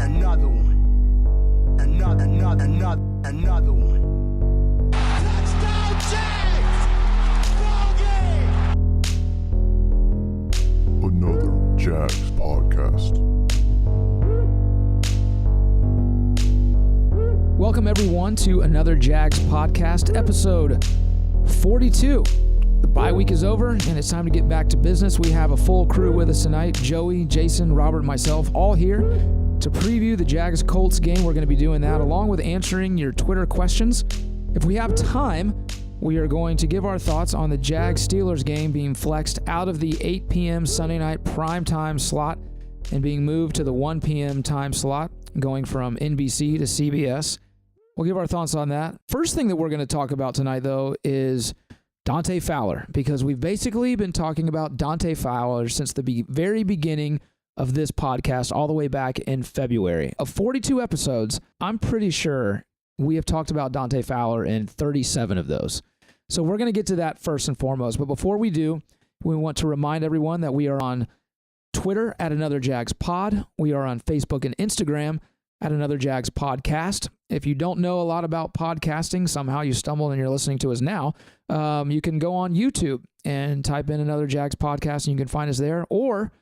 Another one. Another one. Touchdown Jags! Ball game! Another Jags podcast. Welcome, everyone, to another Jags podcast, episode 42. The bye week is over, and it's time to get back to business. We have a full crew with us tonight. Joey, Jason, Robert, and myself, all here to preview the Jags-Colts game. We're going to be doing that, along with answering your Twitter questions. If we have time, we are going to give our thoughts on the Jags-Steelers game being flexed out of the 8 p.m. Sunday night primetime slot and being moved to the 1 p.m. time slot, going from NBC to CBS. We'll give our thoughts on that. First thing that we're going to talk about tonight, though, is Dante Fowler, because we've basically been talking about Dante Fowler since the very beginning of this podcast, all the way back in February. Of 42 episodes, I'm pretty sure we have talked about Dante Fowler in 37 of those. So we're going to get to that first and foremost. But before we do, we want to remind everyone that we are on Twitter at Another Jags Pod. We are on Facebook and Instagram at Another Jags Podcast. If you don't know a lot about podcasting, somehow you stumbled and you're listening to us now, you can go on YouTube and type in Another Jags Podcast and you can find us there. Or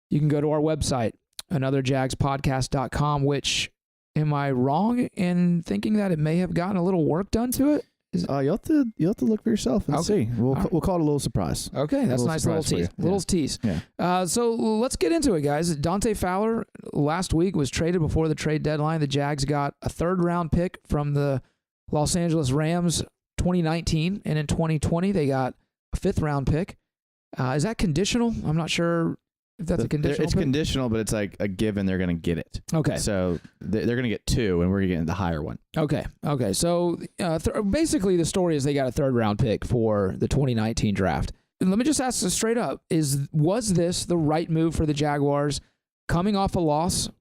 you can go to our website, anotherjagspodcast.com, which, am I wrong in thinking that it may have gotten a little work done to it? You have to look for yourself and see. We'll call it a little surprise. Okay, that's a nice little tease. Little tease. Yeah. So let's get into it, guys. Dante Fowler last week was traded before the trade deadline. The Jags got a third-round pick from the Los Angeles Rams 2019, and in 2020 they got a fifth-round pick. Is that conditional? I'm not sure if that's a conditional It's pick. Conditional, but it's like a given they're going to get it. Okay. So they're going to get two, and we're getting the higher one. Okay. So basically the story is they got a third-round pick for the 2019 draft. And let me just ask this straight up. Was this the right move for the Jaguars coming off a loss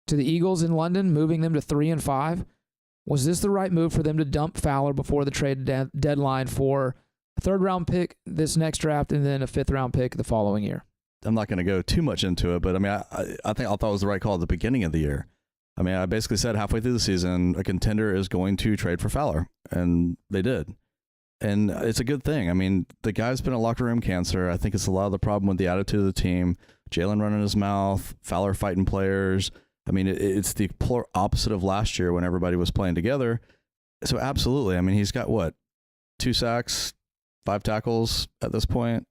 to the Eagles in London, moving them to 3-5? Was this the right move for them to dump Fowler before the trade deadline for a third-round pick this next draft and then a fifth-round pick the following year? I'm not going to go too much into it, but I mean, I thought it was the right call at the beginning of the year. I mean, I basically said halfway through the season, a contender is going to trade for Fowler, and they did. And it's a good thing. I mean, the guy's been a locker room cancer. I think it's a lot of the problem with the attitude of the team. Jalen running his mouth, Fowler fighting players. I mean, it's the polar opposite of last year when everybody was playing together. So absolutely. I mean, he's got 2 sacks, 5 tackles at this point.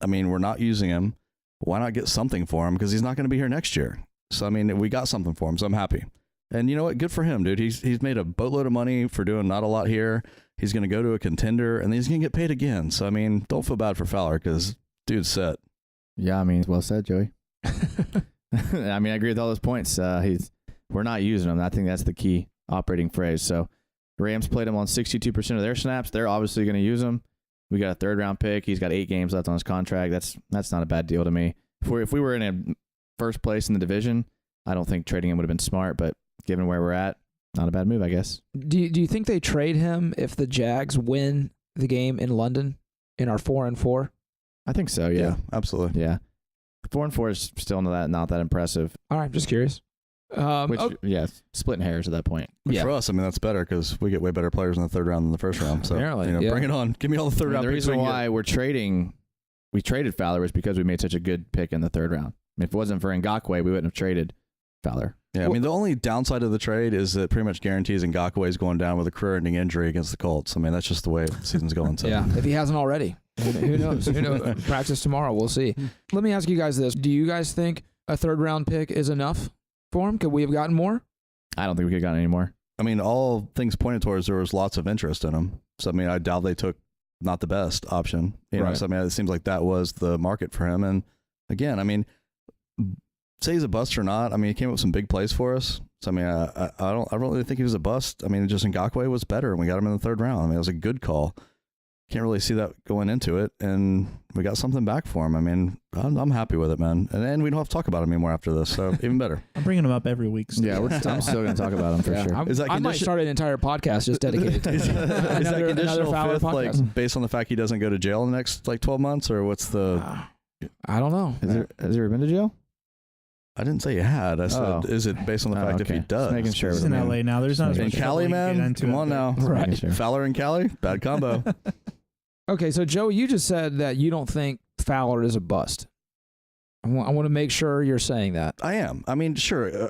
I mean, we're not using him. Why not get something for him? Because he's not going to be here next year. So, I mean, we got something for him, so I'm happy. And you know what? Good for him, dude. He's made a boatload of money for doing not a lot here. He's going to go to a contender, and he's going to get paid again. So, I mean, don't feel bad for Fowler because dude's set. Yeah, I mean, well said, Joey. I mean, I agree with all those points. We're not using him. I think that's the key operating phrase. So, the Rams played him on 62% of their snaps. They're obviously going to use him. We got a third-round pick. He's got 8 games left on his contract. That's not a bad deal to me. If we were in a first place in the division, I don't think trading him would have been smart, but given where we're at, not a bad move, I guess. Do you think they trade him if the Jags win the game in London in our 4-4? I think so, yeah. Absolutely. Yeah. 4-4 is still not that impressive. All right, just curious. Splitting hairs at that point. But for us, I mean, that's better because we get way better players in the third round than the first round. So, apparently, bring it on. Give me all the third round The picks. reason why we traded Fowler was because we made such a good pick in the third round. I mean, if it wasn't for Ngakoue, we wouldn't have traded Fowler. Yeah, I mean, the only downside of the trade is that pretty much guarantees Ngakoue is going down with a career-ending injury against the Colts. I mean, that's just the way the season's going. So. Yeah, if he hasn't already. Who knows? Practice tomorrow. We'll see. Let me ask you guys this. Do you guys think a third-round pick is enough for him? Could we have gotten more? I don't think we could have gotten any more. I mean, all things pointed towards there was lots of interest in him. So, I mean, I doubt they took not the best option. You know, so, I mean, it seems like that was the market for him. And, again, I mean, say he's a bust or not, I mean, he came up with some big plays for us. So, I mean, I don't really think he was a bust. I mean, just Ngakoue was better, and we got him in the third round. I mean, it was a good call. Can't really see that going into it, and we got something back for him. I mean, I'm happy with it, man. And then we don't have to talk about him anymore after this, so even better. I'm bringing him up every week. Yeah, I'm still going to talk about him for sure. I might start an entire podcast just dedicated to is that conditional fifth, podcast. like, based on the fact he doesn't go to jail in the next, 12 months, or what's the... I don't know. Has he ever been to jail? I didn't say he had. I said, is it based on the fact if he does? Just making sure. He's in LA now. There's not as In much Cali, man. Come on now. Right. Sure. Fowler and Cali, bad combo. Okay, so Joey, you just said that you don't think Fowler is a bust. I want to make sure you're saying that. I am. I mean, sure,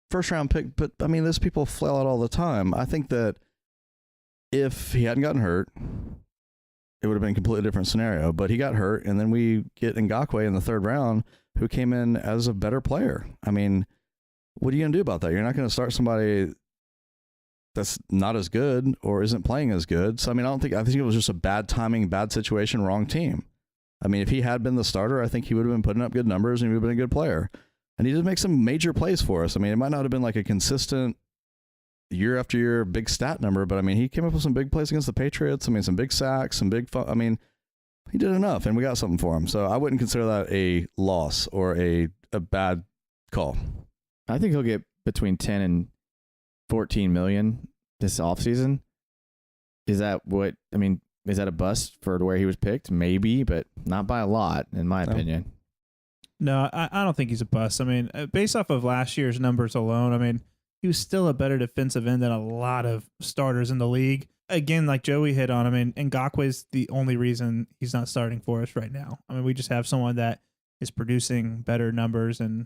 first round pick, but I mean, those people flail out all the time. I think that if he hadn't gotten hurt, it would have been a completely different scenario. But he got hurt, and then we get Ngakoue in the third round, who came in as a better player. I mean, what are you going to do about that? You're not going to start somebody that's not as good or isn't playing as good. So, I mean, I think it was just a bad timing, bad situation, wrong team. I mean, if he had been the starter, I think he would have been putting up good numbers and he would have been a good player. And he did make some major plays for us. I mean, it might not have been like a consistent year after year big stat number, but I mean, he came up with some big plays against the Patriots. I mean, some big sacks, some big fun. I mean, he did enough and we got something for him. So I wouldn't consider that a loss or a bad call. I think he'll get between 10 and 14 million this offseason. Is that what, I mean, is that a bust for where he was picked? Maybe, but not by a lot, in my opinion. No, I don't think he's a bust. I mean, based off of last year's numbers alone, I mean, he was still a better defensive end than a lot of starters in the league. Again, like Joey hit on, I mean, Ngakoue's the only reason he's not starting for us right now. I mean, we just have someone that is producing better numbers and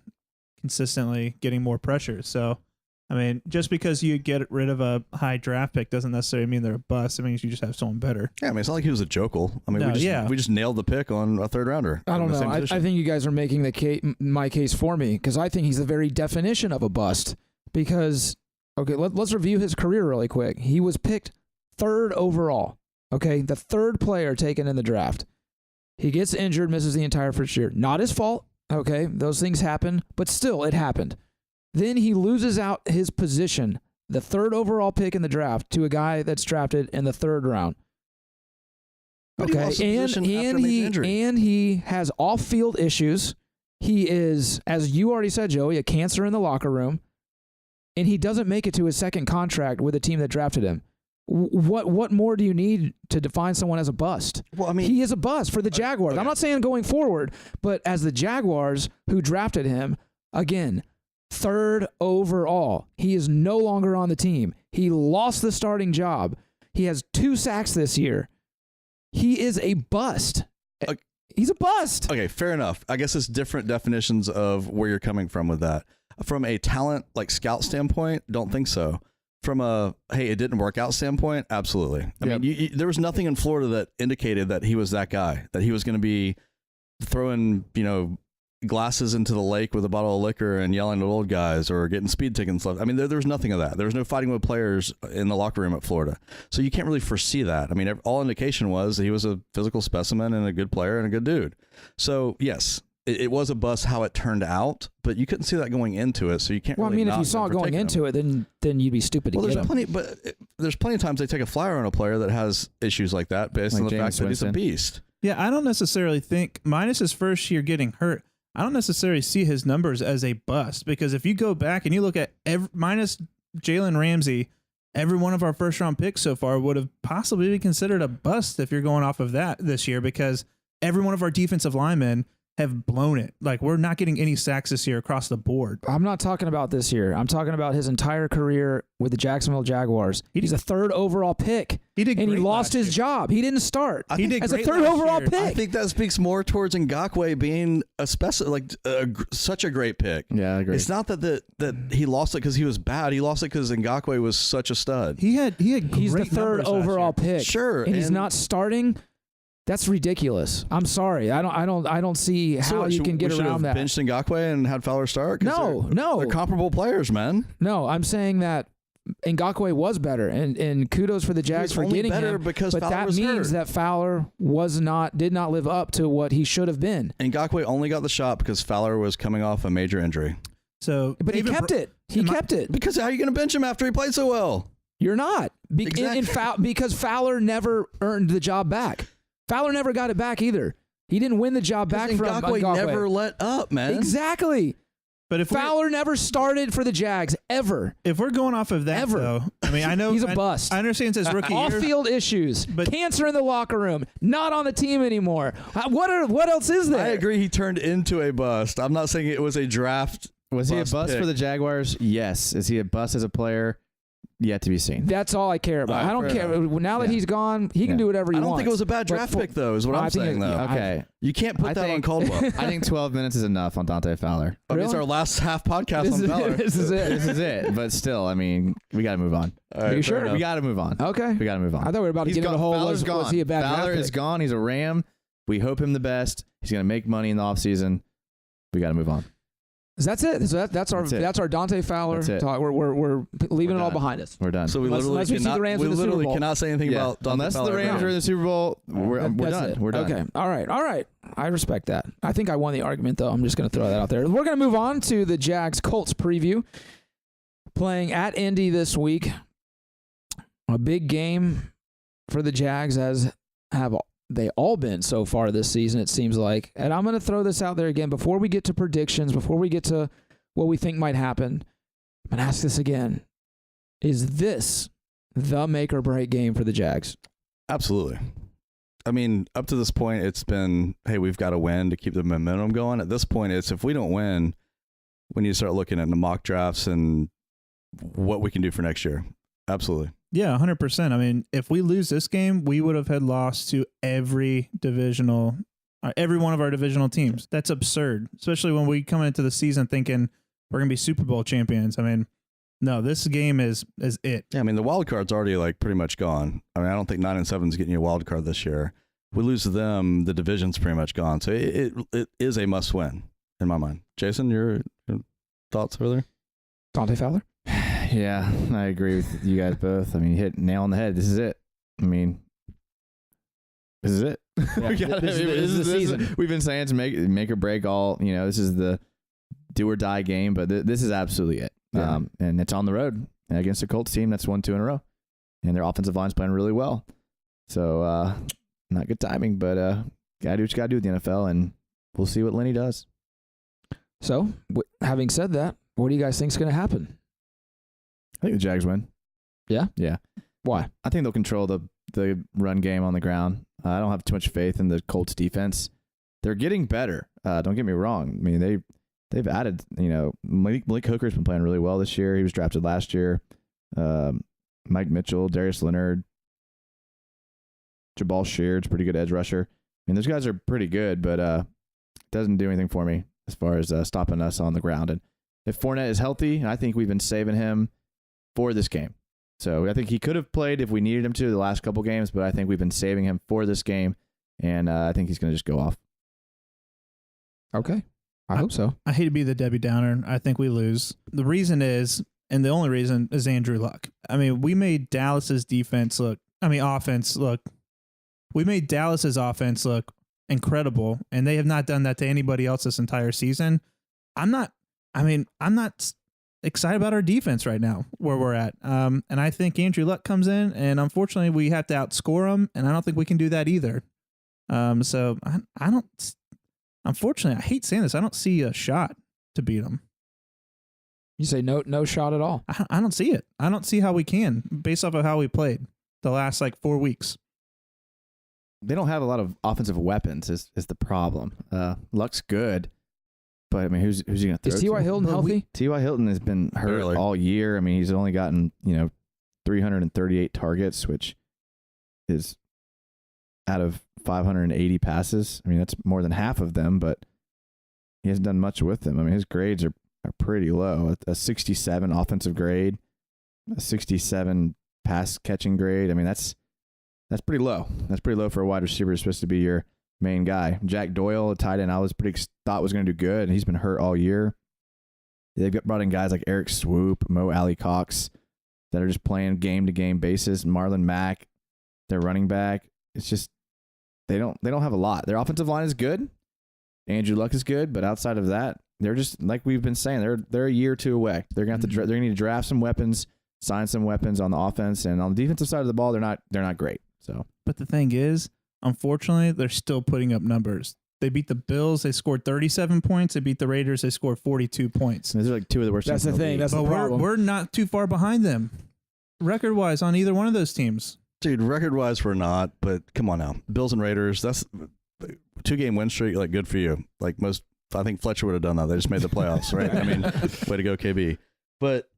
consistently getting more pressure. So, I mean, just because you get rid of a high draft pick doesn't necessarily mean they're a bust. It means you just have someone better. Yeah, I mean, it's not like he was a jokel. I mean, No, we just nailed the pick on a third rounder. I don't know. I think you guys are making my case for me because I think he's the very definition of a bust. Because, okay, let's review his career really quick. He was picked third overall. Okay, the third player taken in the draft. He gets injured, misses the entire first year. Not his fault. Okay, those things happen, but still, it happened. Then he loses out his position, the third overall pick in the draft, to a guy that's drafted in the third round. Okay, and he has off-field issues. He is, as you already said, Joey, a cancer in the locker room, and he doesn't make it to his second contract with the team that drafted him. What more do you need to define someone as a bust? Well, I mean, he is a bust for the Jaguars. Okay. I'm not saying going forward, but as the Jaguars who drafted him, again, third overall. He is no longer on the team. He lost the starting job. He has 2 sacks this year. He is a bust. He's a bust. Okay, fair enough. I guess it's different definitions of where you're coming from with that. From a talent, like scout standpoint, don't think so. From a, hey, it didn't work out standpoint, absolutely. I mean, there was nothing in Florida that indicated that he was that guy, that he was going to be throwing, glasses into the lake with a bottle of liquor and yelling at old guys or getting speed tickets left. I mean, there was nothing of that. There was no fighting with players in the locker room at Florida. So you can't really foresee that. I mean, all indication was that he was a physical specimen and a good player and a good dude. So yes, it was a bust how it turned out, but you couldn't see that going into it. So you can't. Well, really I mean, if you saw it going into it, then you'd be stupid to get him. There's plenty of times they take a flyer on a player that has issues like that based on the fact that he's a beast. Yeah, I don't necessarily think, minus his first year getting hurt, I don't necessarily see his numbers as a bust, because if you go back and you look at minus Jalen Ramsey, every one of our first round picks so far would have possibly been considered a bust if you're going off of that this year, because every one of our defensive linemen have blown it. Like, we're not getting any sacks this year across the board. I'm not talking about this year. I'm talking about his entire career with the Jacksonville Jaguars. He's a third overall pick. He lost his job. He didn't start. He did as a third overall pick. I think that speaks more towards Ngakoue being such a great pick. Yeah, I agree. It's not that he lost it because he was bad. He lost it because Ngakoue was such a stud. He's the third overall pick. Sure, and he's not starting. That's ridiculous. I'm sorry. I don't see how you can get around that. Benched Ngakoue and had Fowler start? No. They're comparable players, man. No, I'm saying that Ngakoue was better, and kudos for the Jags for getting him. Because but Fowler that was means hurt. that Fowler did not live up to what he should have been. Ngakoue only got the shot because Fowler was coming off a major injury. But he kept it. He kept it. Because how are you going to bench him after he played so well? You're not. Exactly. Because Fowler never earned the job back. Fowler never got it back either. He didn't win the job back from Ngakoue. Never let up, man. Exactly. But if Fowler never started for the Jags ever. if we're going off of that, Ever. though, I mean, I know He's a bust. I understand it's his rookie year. Off-field issues, But- cancer in the locker room, not on the team anymore. What else is there? I agree. He turned into a bust. I'm not saying it was a draft. Was he a bust bust pick. for the Jaguars? Yes. Is he a bust as a player? Yet to be seen. That's all I care about. All right, I don't fair care. Now that he's gone, he can do whatever he I wants. don't think it was a bad But draft for- pick, though, is what I I'm think saying, though. Okay. You can't put I that on think- Caldwell. I think 12 minutes is enough on Dante Fowler. I mean, it's Really? our last half podcast This on is, Fowler. this is it. This is it. But still, I mean, we got to move on. All right, you fair sure? enough. We got to move on. Okay. We got to move on. I thought we were about to He's get into the gone. whole Fowler's was gone. he a bad Fowler draft is pick? gone. He's a Ram. We hope him the best. He's going to make money in the offseason. We got to move on. That's it. So that's That's it. our Dante Fowler That's it. talk. We're leaving We're it all done. behind us. We're done. So we Unless we see the Rams we in the Super literally Bowl. cannot say anything about Dante Unless Fowler the Rams now. are in the Super Bowl, we're That's done. it. We're done. Okay. All right. I respect that. I think I won the argument, though. I'm just going to throw that out there. We're going to move on to the Jags Colts preview. Playing at Indy this week. A big game for the Jags, as have they all been so far this season, it seems like. And I'm going to throw this out there again before we get to predictions, before we get to what we think might happen. I'm going to ask this again. Is this the make or break game for the Jags? Absolutely. I mean, up to this point, it's been, hey, we've got to win to keep the momentum going. At this point, it's if we don't win, we need to start looking at the mock drafts and what we can do for next year. Absolutely. Yeah, 100%. I mean, if we lose this game, we would have had lost to every one of our divisional teams. That's absurd, especially when we come into the season thinking we're going to be Super Bowl champions. I mean, no, this game is it. Yeah, I mean, the wild card's already like pretty much gone. I mean, I don't think 9-7 is getting you a wild card this year. If we lose to them, the division's pretty much gone. So it is a must win in my mind. Jason, your thoughts over there? Dante Fowler? Yeah, I agree with you guys both. I mean, you hit nail on the head. This is it. I mean, this is it. Yeah, We gotta- this is the season. We've been saying it's make or break all. This is the do or die game, but this is absolutely it. Yeah. And it's on the road against a Colts team that's won 2 in a row, and their offensive line's playing really well. So not good timing, but gotta do what you gotta do with the NFL, and we'll see what Lenny does. So, having said that, what do you guys think is going to happen? I think the Jags win. Yeah? Yeah. Why? I think they'll control the run game on the ground. I don't have too much faith in the Colts defense. They're getting better. Don't get me wrong. I mean, they've added, Malik Hooker's been playing really well this year. He was drafted last year. Mike Mitchell, Darius Leonard, Jabal Sheard's pretty good edge rusher. I mean, those guys are pretty good, but it doesn't do anything for me as far as stopping us on the ground. And if Fournette is healthy, I think we've been saving him for this game. So I think he could have played if we needed him to the last couple games, but I think we've been saving him for this game, and I think he's going to just go off. Okay. I hope so. I hate to be the Debbie Downer. I think we lose. The reason is, and the only reason is Andrew Luck. I mean, we made Dallas's offense look. We made Dallas's offense look incredible, and they have not done that to anybody else this entire season. I'm not excited about our defense right now, where we're at. And I think Andrew Luck comes in, and unfortunately, we have to outscore him, and I don't think we can do that either. So I don't. Unfortunately, I hate saying this. I don't see a shot to beat them. You say no shot at all. I don't see it. I don't see how we can, based off of how we played the last 4 weeks. They don't have a lot of offensive weapons is the problem. Luck's good, but I mean, who's he going to throw Is to? T.Y. Hilton healthy? T.Y. Hilton has been hurt Barely. all year. I mean, he's only gotten 338 targets, which is out of 580 passes. I mean, that's more than half of them, but he hasn't done much with them. I mean, his grades are pretty low. A 67 offensive grade, a 67 pass catching grade. I mean, that's pretty low. That's pretty low for a wide receiver who's supposed to be your main guy. Jack Doyle, a tight end, thought was going to do good, and he's been hurt all year. They've brought in guys like Eric Swoop, Mo Alley Cox, that are just playing game-to-game basis. Marlon Mack, their running back. It's just they don't have a lot. Their offensive line is good. Andrew Luck is good, but outside of that, they're just like we've been saying. They're a year or two away. They're going to they're going to need to draft some weapons, sign some weapons on the offense, and on the defensive side of the ball, they're not great. So, But the thing is, unfortunately, they're still putting up numbers. They beat the Bills. They scored 37 points. They beat the Raiders. They scored 42 points. Those are like two of the worst That's teams the in thing. league. That's But the problem. we're not too far behind them, record-wise, on either one of those teams. Dude, record-wise, we're not, but come on now. Bills and Raiders, that's 2-game win streak, like, good for you. Like, most, I think Fletcher would have done that. They just made the playoffs, right? I mean, way to go, KB. But,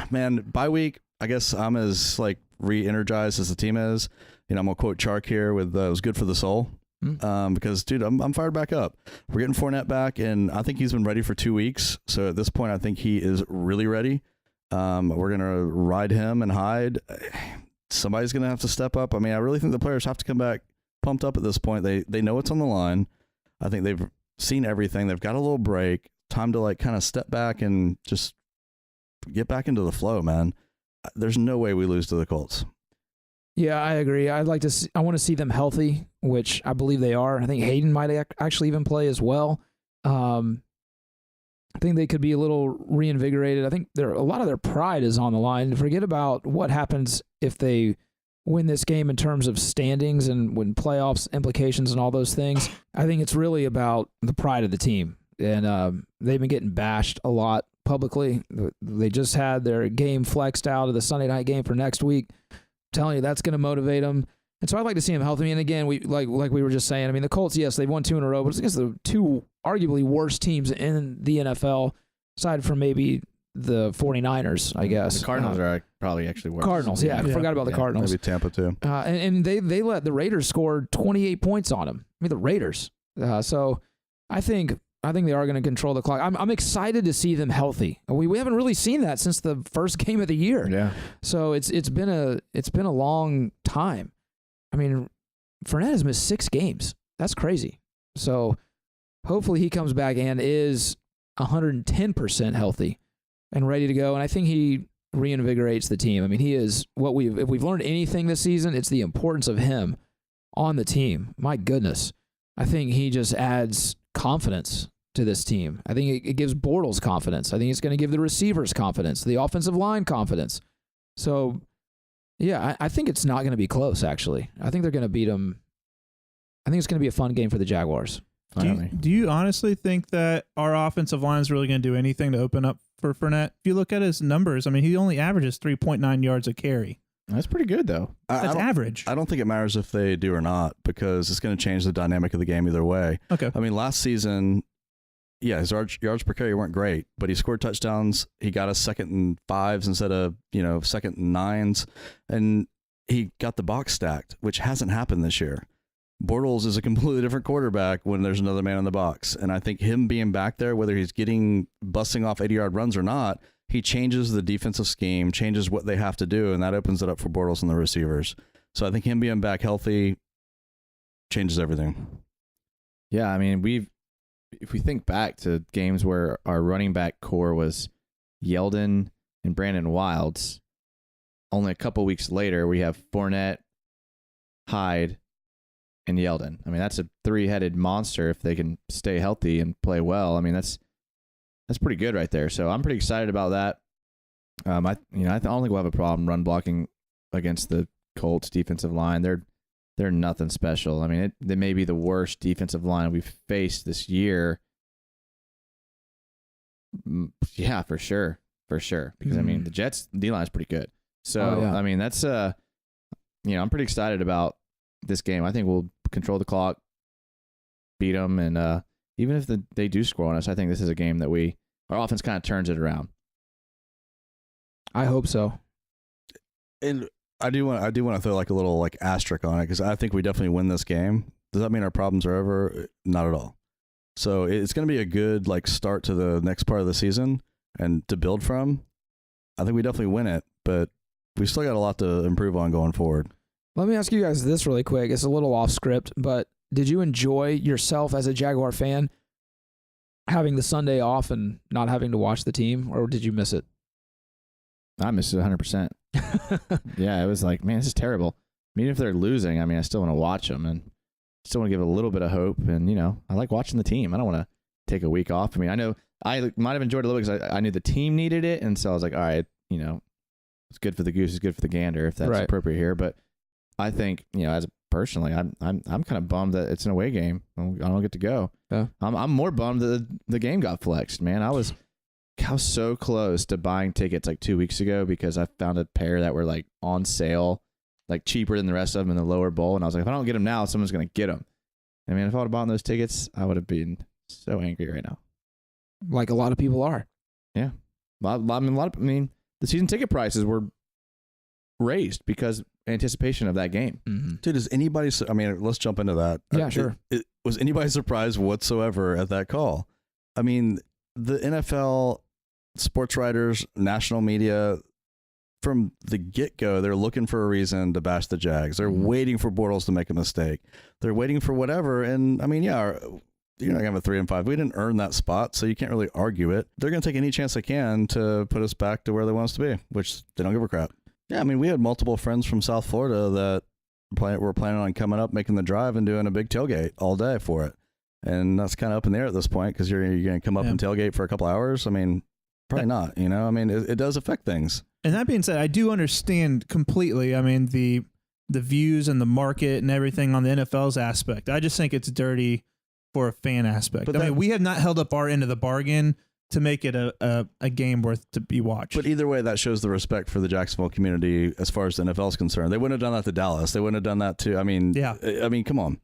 man, bye week, I guess I'm as, like, re-energized as the team is. You know, I'm going to quote Chark here with, it was good for the soul. Because, dude, I'm fired back up. We're getting Fournette back, and I think he's been ready for 2 weeks. So at this point, I think he is really ready. We're going to ride him and hide. Somebody's going to have to step up. I mean, I really think the players have to come back pumped up at this point. They know what's on the line. I think they've seen everything. They've got a little break. Time to, like, kind of step back and just get back into the flow, man. There's no way we lose to the Colts. Yeah, I agree. I want to see them healthy, which I believe they are. I think Hayden might actually even play as well. I think they could be a little reinvigorated. I think a lot of their pride is on the line. Forget about what happens if they win this game in terms of standings and when playoffs implications and all those things. I think it's really about the pride of the team. And they've been getting bashed a lot publicly. They just had their game flexed out of the Sunday night game for next week. Telling you that's going to motivate them, and so I'd like to see them healthy. And again, we like we were just saying. I mean, the Colts, yes, they've won 2 in a row, but it's against the 2 arguably worst teams in the NFL, aside from maybe the 49ers, I guess. The Cardinals are probably actually worse. Cardinals, yeah, I forgot about the Cardinals. Maybe Tampa too. And they let the Raiders score 28 points on them. I mean, the Raiders. So I think they are going to control the clock. I'm excited to see them healthy. We haven't really seen that since the first game of the year. Yeah. So it's been a long time. I mean, Fournette has missed 6 games. That's crazy. So hopefully he comes back and is 110% healthy and ready to go. And I think he reinvigorates the team. I mean, he is if we've learned anything this season, it's the importance of him on the team. My goodness. I think he just adds confidence to this team. I think it gives Bortles confidence. I think it's going to give the receivers confidence, the offensive line confidence. So, yeah, I think it's not going to be close, actually. I think they're going to beat them. I think it's going to be a fun game for the Jaguars. Do you honestly think that our offensive line is really going to do anything to open up for Fournette? If you look at his numbers, I mean, he only averages 3.9 yards a carry. That's pretty good, though. That's average. I don't think it matters if they do or not because it's going to change the dynamic of the game either way. Okay. I mean, last season, yeah, his yards per carry weren't great, but he scored touchdowns. He got us 2nd and 5s instead of, 2nd and 9s. And he got the box stacked, which hasn't happened this year. Bortles is a completely different quarterback when there's another man in the box. And I think him being back there, whether he's busting off 80-yard runs or not, he changes the defensive scheme, changes what they have to do, and that opens it up for Bortles and the receivers. So I think him being back healthy changes everything. Yeah, I mean, if we think back to games where our running back core was Yeldon and Brandon Wilds, only a couple weeks later we have Fournette, Hyde, and Yeldon. I mean, that's a 3-headed monster if they can stay healthy and play well. I mean, that's pretty good right there. So I'm pretty excited about that. I don't think we'll have a problem run blocking against the Colts defensive line. They're nothing special. I mean, they may be the worst defensive line we've faced this year. Yeah, for sure. Because I mean, the Jets D-line is pretty good. So I mean, that's I'm pretty excited about this game. I think we'll control the clock, beat them, and even if they do score on us, I think this is a game that our offense kind of turns it around. I hope so. And I do want to throw like a little like asterisk on it because I think we definitely win this game. Does that mean our problems are over? Not at all. So it's going to be a good like start to the next part of the season and to build from. I think we definitely win it, but we still got a lot to improve on going forward. Let me ask you guys this really quick. It's a little off script, but did you enjoy yourself as a Jaguar fan having the Sunday off and not having to watch the team, or did you miss it? I missed it 100%. Yeah, it was like, man, this is terrible. I mean, if they're losing, I mean, I still want to watch them and still want to give a little bit of hope. And, I like watching the team. I don't want to take a week off. I mean, I know I might have enjoyed it a little because I knew the team needed it. And so I was like, all right, it's good for the goose, it's good for the gander, if that's appropriate here. But I think, as a personally. I'm kind of bummed that it's an away game. I don't get to go. Yeah. I'm more bummed that the game got flexed, man. I was so close to buying tickets like 2 weeks ago because I found a pair that were like on sale, like cheaper than the rest of them in the lower bowl. And I was like, if I don't get them now, someone's going to get them. I mean, if I would have bought those tickets, I would have been so angry right now. Like a lot of people are. Yeah. I mean, the season ticket prices were raised because anticipation of that game. Mm-hmm. Dude, is anybody? I mean, let's jump into that. Yeah, sure. Was anybody surprised whatsoever at that call? I mean, the NFL, sports writers, national media, from the get-go, they're looking for a reason to bash the Jags. They're waiting for Bortles to make a mistake. They're waiting for whatever. And I mean, yeah, you're not going to have a 3-5. We didn't earn that spot, so you can't really argue it. They're going to take any chance they can to put us back to where they want us to be, which they don't give a crap. Yeah, I mean, we had multiple friends from South Florida that were planning on coming up, making the drive, and doing a big tailgate all day for it. And that's kind of up in the air at this point because you're going to come up and tailgate for a couple hours. I mean, probably not, you know? I mean, it does affect things. And that being said, I do understand completely. I mean, the views and the market and everything on the NFL's aspect. I just think it's dirty for a fan aspect. But I mean, we have not held up our end of the bargain to make it a game worth to be watched. But either way, that shows the respect for the Jacksonville community as far as the NFL is concerned. They wouldn't have done that to Dallas. They wouldn't have done that to, I mean, come on.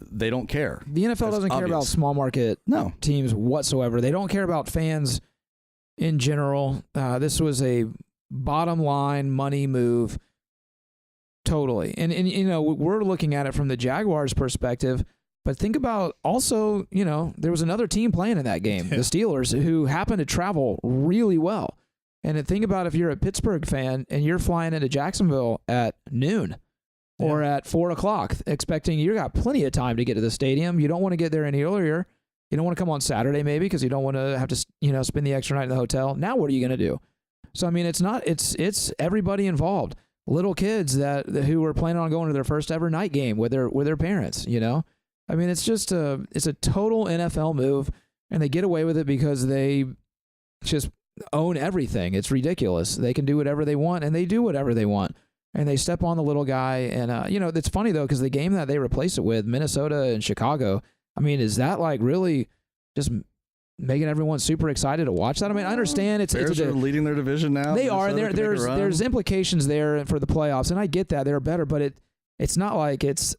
They don't care. The NFL doesn't care about small market teams whatsoever. They don't care about fans in general. This was a bottom line money move totally. And you know, we're looking at it from the Jaguars perspective, but think about also, you know, there was another team playing in that game, the Steelers, who happened to travel really well. And think about if you're a Pittsburgh fan and you're flying into Jacksonville at noon or at 4 o'clock, expecting you got plenty of time to get to the stadium. You don't want to get there any earlier. You don't want to come on Saturday maybe because you don't want to have to, you know, spend the extra night in the hotel. Now what are you going to do? So I mean, it's everybody involved. Little kids who were planning on going to their first ever night game with their parents, you know? I mean, it's a total NFL move, and they get away with it because they just own everything. It's ridiculous. They can do whatever they want, and they do whatever they want. And they step on the little guy. And, you know, it's funny, though, because the game that they replaced it with, Minnesota and Chicago, I mean, is that like really just making everyone super excited to watch that? I mean, I understand Bears are leading their division now. They are, and there's implications there for the playoffs, and I get that. They're better, but it's not like it's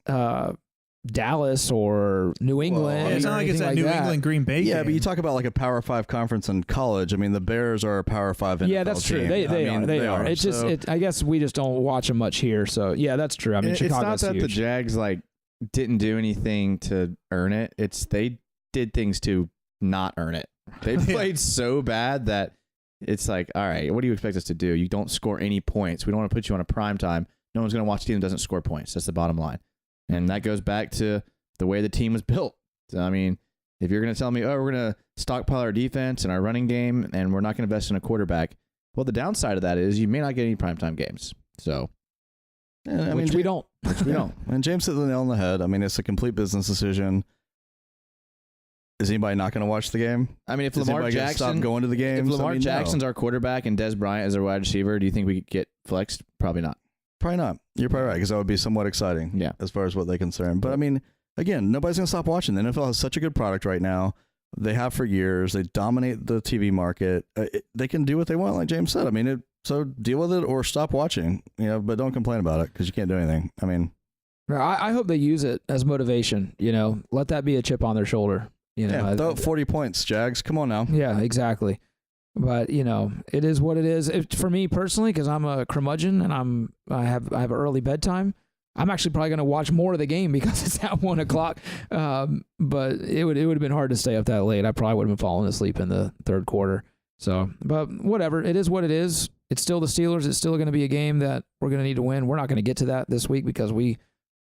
Dallas or New England. It's not like it's a New England Green Bay game. Yeah, but you talk about like a Power 5 conference in college. I mean, the Bears are a Power 5 NFL Yeah, that's true. team. They are. It's just, I guess we just don't watch them much here. So yeah, that's true. I mean, Chicago's it's not that huge. the Jags like didn't do anything to earn it. It's they did things to not earn it. They played so bad that it's like, all right, what do you expect us to do? You don't score any points. We don't want to put you on a prime time. No one's going to watch a team that doesn't score points. That's the bottom line. And that goes back to the way the team was built. So, I mean, if you're going to tell me, oh, we're going to stockpile our defense and our running game and we're not going to invest in a quarterback, well, the downside of that is you may not get any primetime games. So, which we don't. And James hit the nail on the head. I mean, it's a complete business decision. Is anybody not going to watch the game? I mean, if Lamar Jackson stop going to the games, if Lamar Jackson's our quarterback and Des Bryant is our wide receiver, do you think we could get flexed? Probably not. Probably not. You're probably right, because that would be somewhat exciting. Yeah. As far as what they concern. But I mean, again, nobody's going to stop watching. The NFL has such a good product right now. They have for years. They dominate the TV market. They can do what they want, like James said. I mean, so deal with it or stop watching. You know, but don't complain about it because you can't do anything. I mean, I hope they use it as motivation. You know, let that be a chip on their shoulder. You know, throw 40 points, Jags. Come on now. Yeah, exactly. But you know, it is what it is. For me personally, because I'm a curmudgeon and I have an early bedtime. I'm actually probably going to watch more of the game because it's at 1 o'clock. But it would have been hard to stay up that late. I probably would have been falling asleep in the third quarter. So, but whatever. It is what it is. It's still the Steelers. It's still going to be a game that we're going to need to win. We're not going to get to that this week because we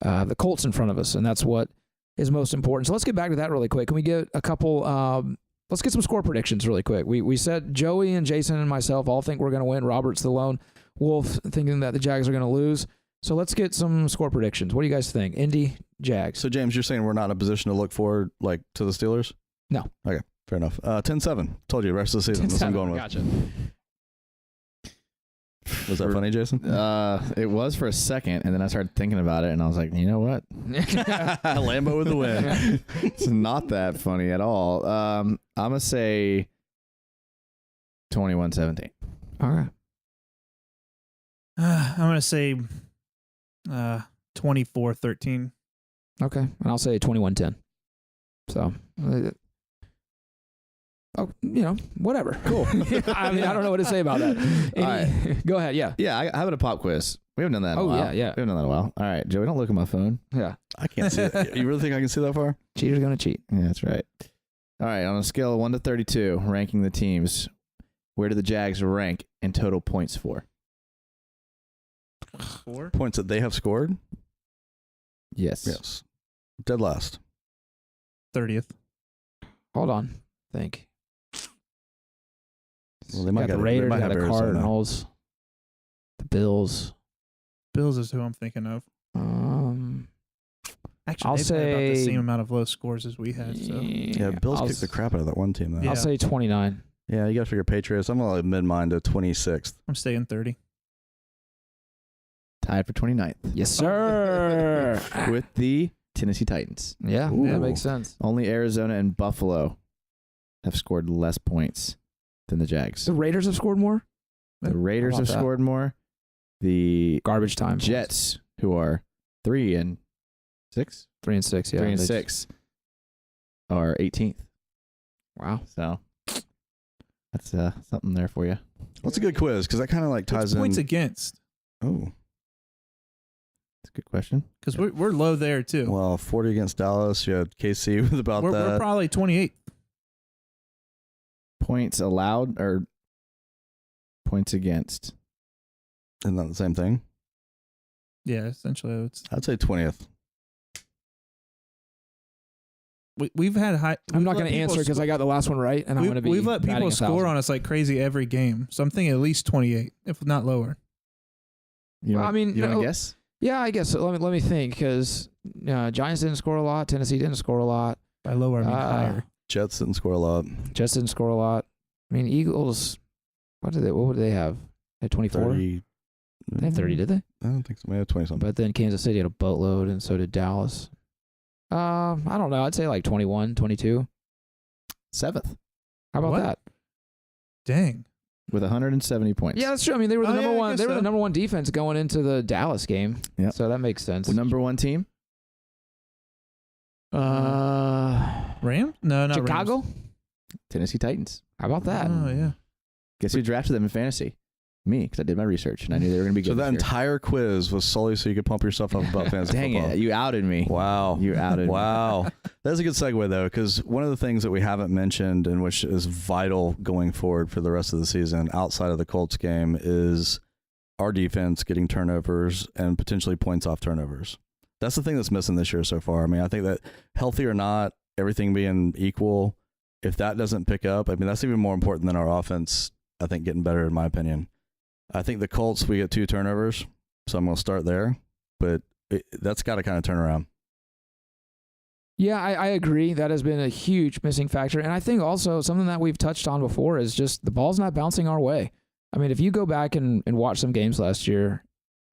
have the Colts in front of us, and that's what is most important. So let's get back to that really quick. Can we get a couple? Let's get some score predictions really quick. We said Joey and Jason and myself all think we're going to win. Robert's the lone wolf thinking that the Jags are going to lose. So let's get some score predictions. What do you guys think? Indy, Jags. So James, you're saying we're not in a position to look forward like to the Steelers? No. Okay, fair enough. 10-7. Told you, rest of the season. That's what I'm going with. Gotcha. Was that funny, Jason? It was for a second, and then I started thinking about it, and I was like, you know what? Lambo with the win. It's not that funny at all. I'm gonna say 21-17. All right. I'm going to say 24-13. Okay. And I'll say 21-10. So, whatever. Cool. I mean, I don't know what to say about that. All right. Go ahead. Yeah. Yeah, I have a pop quiz. We haven't done that in a while. Yeah. We haven't done that in a while. All right, Joey, don't look at my phone. Yeah. I can't see it. You really think I can see that far? Cheater's going to cheat. Yeah, that's right. All right, on a scale of 1 to 32, ranking the teams, where do the Jags rank in total points for? 4? Points that they have scored? Yes. Yes. Dead last. 30th. Hold on. Think. Well, they might got got the Raiders, they might got have the Arizona. Cardinals, the Bills. Bills is who I'm thinking of. Actually, I'll they've had about the say- same amount of low scores as we had. So Yeah, Bills kicked the crap out of that one team, though. Yeah. I'll say 29. Yeah, you got to figure Patriots. I'm going to like mid-mine to 26th. I'm staying 30. Tied for 29th Yes, sir. with the Tennessee Titans. Yeah, Ooh. that makes sense. Only Arizona and Buffalo have scored less points than the Jags. The Raiders have scored more? The Raiders How have about that? scored more. The Garbage time. Jets, who are 3 and 6, 3 and 6. Yeah. 3 and they- 6, are 18th. Wow. So that's something there for you. That's a good quiz because that kind of like ties What's in. points against? Oh, That's a good question. Because we're low there too. well, 40 against Dallas. You had KC with about we're that. probably 28. Points allowed or points against? Isn't that the same thing? Yeah, essentially, it's I'd say 20th. we've had high. I'm not going to answer because I got the last one right, and I'm going to be. We've let batting people 1,000. score on us like crazy every game. So I'm thinking at least 28, if not lower. You Well, I mean, you want no. to guess? Yeah, I guess. So. Let me think because Giants didn't score a lot. Tennessee didn't score a lot. By lower, I mean higher. Jets didn't score a lot. Jets didn't score a lot. I mean, Eagles. What would they have? They had 24. 30. They had 30, did they? I don't think so. Maybe 20 something. But then Kansas City had a boatload, and so did Dallas. I don't know. I'd say like 21, 22. 7th How about What? that? Dang. with 170 points. Yeah, that's true. I mean, they were the Oh, number yeah, I one. guess They were so. the number one defense going into the Dallas game. Yep. So that makes sense. The number one team? Rams? No, not Chicago. Rams. Tennessee Titans. How about that? Oh, yeah. Guess who drafted them in fantasy? Me, because I did my research and I knew they were going to be good. So that this year. entire quiz was solely so you could pump yourself up about fantasy Dang football. it, you outed me. Wow. You outed me. Wow. That's a good segue, though, because one of the things that we haven't mentioned and which is vital going forward for the rest of the season outside of the Colts game is our defense getting turnovers and potentially points off turnovers. That's the thing that's missing this year so far. I mean, I think that healthy or not, everything being equal, if that doesn't pick up, I mean, that's even more important than our offense, I think, getting better, in my opinion. I think the Colts, we get 2 turnovers, so I'm going to start there, but that's got to kind of turn around. Yeah, I agree. That has been a huge missing factor. And I think also something that we've touched on before is just the ball's not bouncing our way. I mean, if you go back and watch some games last year,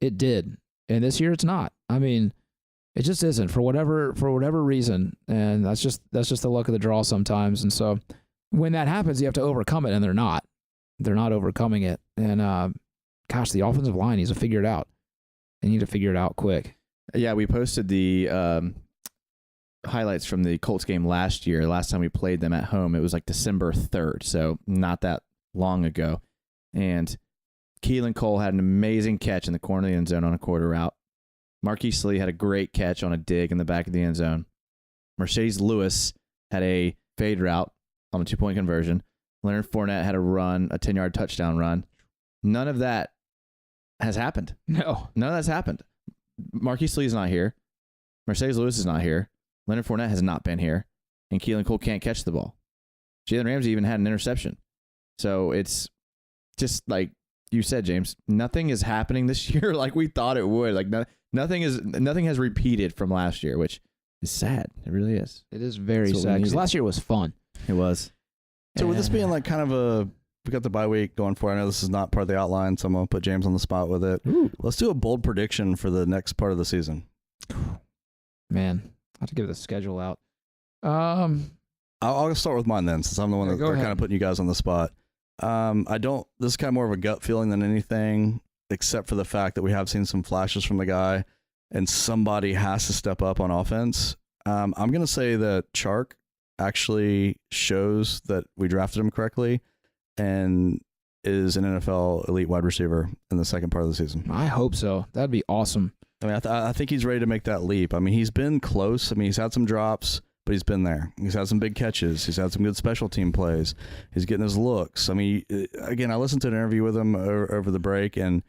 it did. And this year it's not. I mean, it just isn't for whatever reason. And that's just the luck of the draw sometimes. And so when that happens, you have to overcome it, and they're not. They're not overcoming it. And gosh, the offensive line needs to figure it out. They need to figure it out quick. Yeah, we posted the highlights from the Colts game last year. Last time we played them at home, it was like December 3rd, so not that long ago. And Keelan Cole had an amazing catch in the corner of the end zone on a quarter route. Marquise Lee had a great catch on a dig in the back of the end zone. Mercedes Lewis had a fade route on a 2-point conversion. Leonard Fournette had a run, a 10-yard touchdown run. None of that has happened. No. None of that's happened. Marquise Lee is not here. Mercedes Lewis is not here. Leonard Fournette has not been here. And Keelan Cole can't catch the ball. Jalen Ramsey even had an interception. So it's just like you said, James, nothing is happening this year like we thought it would. Like nothing has repeated from last year, which is sad. It really is. It is very That's what we sad because needed. last year was fun. It was. So with this being like kind of we got the bye week going for it. I know this is not part of the outline, so I'm going to put James on the spot with it. Ooh. Let's do a bold prediction for the next part of the season. Man, I have to give the schedule out. I'll start with mine then, since I'm the one Yeah, that go they're ahead. kind of putting you guys on the spot. This is kind of more of a gut feeling than anything, except for the fact that we have seen some flashes from the guy, and somebody has to step up on offense. I'm going to say that Chark actually shows that we drafted him correctly and is an NFL elite wide receiver in the second part of the season. I hope so. That'd be awesome. I mean, I think he's ready to make that leap. I mean, he's been close. I mean, he's had some drops, but he's been there. He's had some big catches. He's had some good special team plays. He's getting his looks. I mean, again, I listened to an interview with him over the break, and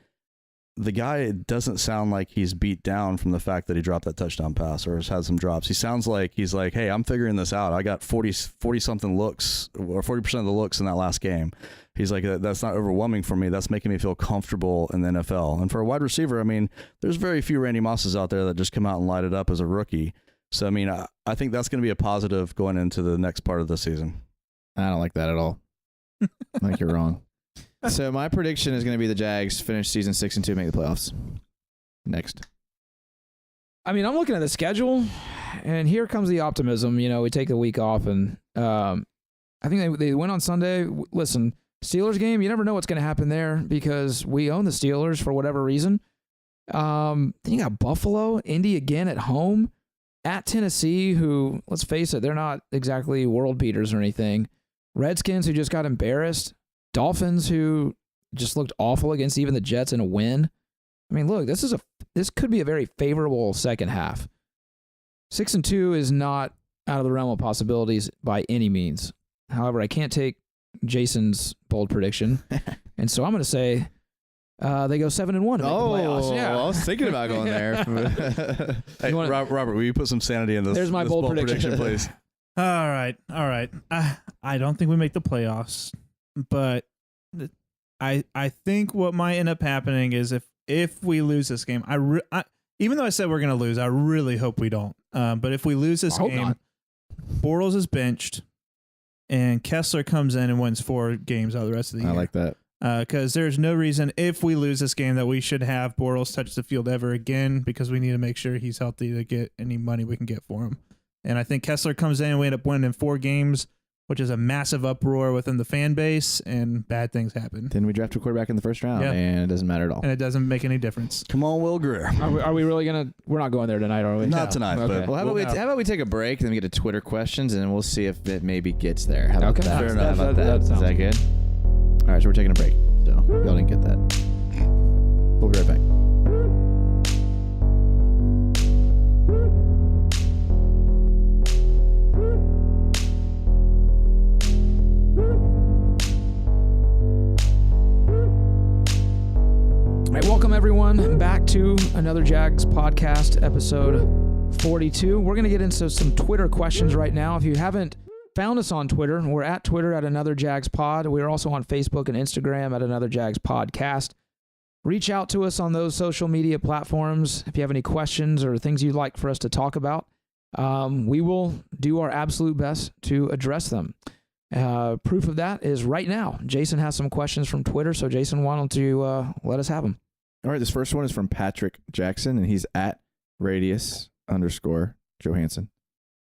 the guy doesn't sound like he's beat down from the fact that he dropped that touchdown pass or has had some drops. He sounds like he's like, hey, I'm figuring this out. I got 40-something looks or 40% of the looks in that last game. He's like, that's not overwhelming for me. That's making me feel comfortable in the NFL. And for a wide receiver, I mean, there's very few Randy Mosses out there that just come out and light it up as a rookie. So, I mean, I think that's going to be a positive going into the next part of the season. I don't like that at all. I think you're wrong. So my prediction is going to be the Jags finish season 6-2, make the playoffs. Next. I mean, I'm looking at the schedule, and here comes the optimism. You know, we take a week off, and I think they win on Sunday. Listen, Steelers game, you never know what's going to happen there because we own the Steelers for whatever reason. Then you got Buffalo, Indy again at home, at Tennessee, who, let's face it, they're not exactly world beaters or anything. Redskins, who just got embarrassed. Dolphins, who just looked awful against even the Jets in a win. I mean, look, this could be a very favorable second half. 6-2 is not out of the realm of possibilities by any means. However, I can't take Jason's bold prediction, and so I'm going to say they go 7-1 to make the playoffs. Yeah. I was thinking about going there. Hey, Robert, will you put some sanity in this? There's my this bold prediction, please? All right. I don't think we make the playoffs, but I think what might end up happening is if we lose this game, even though I said we're going to lose, I really hope we don't. But if we lose this I hope game, not. Bortles is benched, and Kessler comes in and wins 4 games out of the rest of the year. I like that. Because there's no reason if we lose this game that we should have Bortles touch the field ever again, because we need to make sure he's healthy to get any money we can get for him. And I think Kessler comes in and we end up winning 4 games, which is a massive uproar within the fan base, and bad things happen. Then we draft a quarterback in the first round, Yeah. and it doesn't matter at all. And it doesn't make any difference. Come on, Will Greer. Are we really going to? We're not going there tonight, are we? Not tonight, Okay. but Well, how about we take a break, then we get to Twitter questions, and we'll see if it maybe gets there. How about Okay. that? Fair How enough. about That that? Is sounds that good? All right, so we're taking a break. So y'all didn't get that. We'll be right back. All right, welcome everyone back to another Jags podcast, episode 42. We're going to get into some Twitter questions right now. If you haven't found us on Twitter, we're at Twitter at Another Jags Pod. We're also on Facebook and Instagram at Another Jags Podcast. Reach out to us on those social media platforms if you have any questions or things you'd like for us to talk about. We will do our absolute best to address them. Proof of that is right now. Jason has some questions from Twitter, so Jason, why don't you let us have them? All right, this first one is from Patrick Jackson, and he's at _Johansson.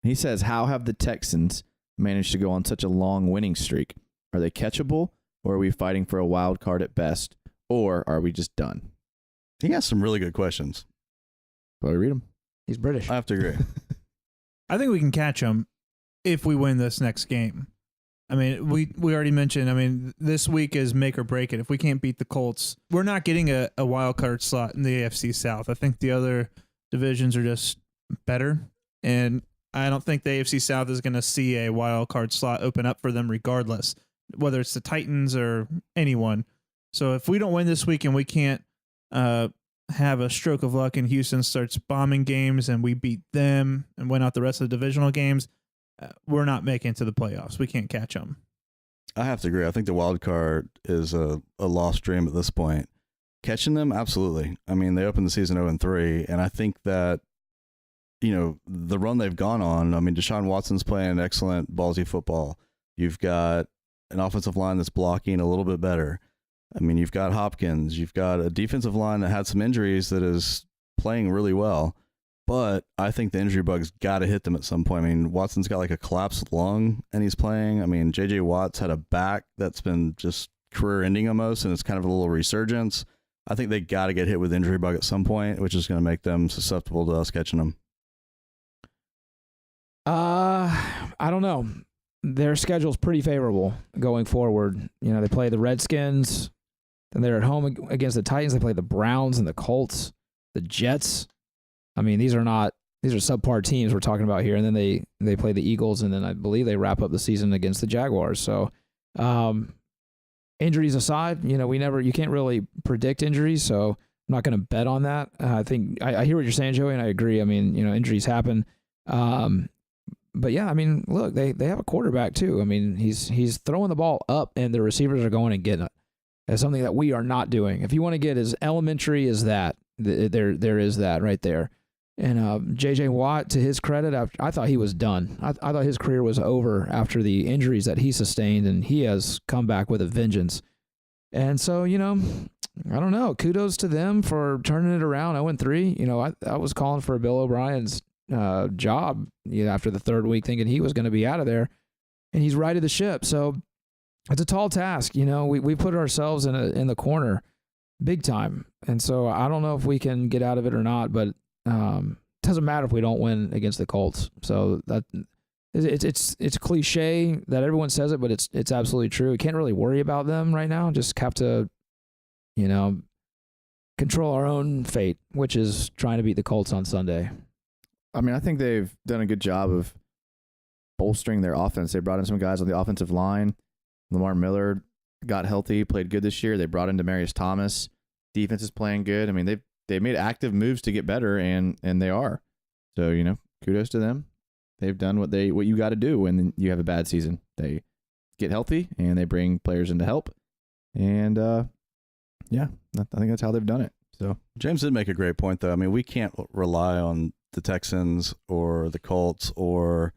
He says, how have the Texans managed to go on such a long winning streak? Are they catchable, or are we fighting for a wild card at best, or are we just done? He has some really good questions. Well, we read them. He's British. I have to agree. I think we can catch them if we win this next game. I mean, we already mentioned, I mean, this week is make or break it. If we can't beat the Colts, we're not getting a wild card slot in the AFC South. I think the other divisions are just better, and I don't think the AFC South is going to see a wild card slot open up for them regardless, whether it's the Titans or anyone. So if we don't win this week and we can't have a stroke of luck and Houston starts bombing games and we beat them and win out the rest of the divisional games, we're not making it to the playoffs. We can't catch them. I have to agree. I think the wild card is a lost dream at this point. Catching them, absolutely. I mean, they opened the season 0-3, and I think that, you know, the run they've gone on, I mean, Deshaun Watson's playing excellent ballsy football. You've got an offensive line that's blocking a little bit better. I mean, you've got Hopkins. You've got a defensive line that had some injuries that is playing really well. But I think the injury bug's got to hit them at some point. I mean, Watson's got like a collapsed lung and he's playing. I mean, J.J. Watt's had a back that's been just career-ending almost, and it's kind of a little resurgence. I think they got to get hit with injury bug at some point, which is going to make them susceptible to us catching them. I don't know. Their schedule's pretty favorable going forward. You know, they play the Redskins, then they're at home against the Titans. They play the Browns and the Colts, the Jets. I mean, these are subpar teams we're talking about here. And then they play the Eagles, and then I believe they wrap up the season against the Jaguars. So, injuries aside, you know, you can't really predict injuries, so I'm not going to bet on that. I think I hear what you're saying, Joey, and I agree. I mean, you know, injuries happen. But yeah, I mean, look, they have a quarterback too. I mean, he's throwing the ball up, and the receivers are going and getting it. That's something that we are not doing. If you want to get as elementary as that, there is that right there. And J.J. Watt, to his credit, I thought he was done. I thought his career was over after the injuries that he sustained, and he has come back with a vengeance. And so, you know, I don't know. Kudos to them for turning it around 0-3. You know, I was calling for Bill O'Brien's job after the third week, thinking he was going to be out of there, and he's righted the ship. So it's a tall task. You know, we put ourselves in the corner big time. And so I don't know if we can get out of it or not, but doesn't matter if we don't win against the Colts. So that it's cliche that everyone says it, but it's absolutely true. We can't really worry about them right now. Just have to, you know, control our own fate, which is trying to beat the Colts on Sunday. I mean, I think they've done a good job of bolstering their offense. They brought in some guys on the offensive line. Lamar Miller got healthy, played good this year. They brought in Demaryius Thomas. Defense is playing good. I mean, they've made active moves to get better, and they are. So, you know, kudos to them. They've done what you got to do when you have a bad season. They get healthy, and they bring players in to help. And, yeah, I think that's how they've done it. So James did make a great point, though. I mean, we can't rely on the Texans or the Colts or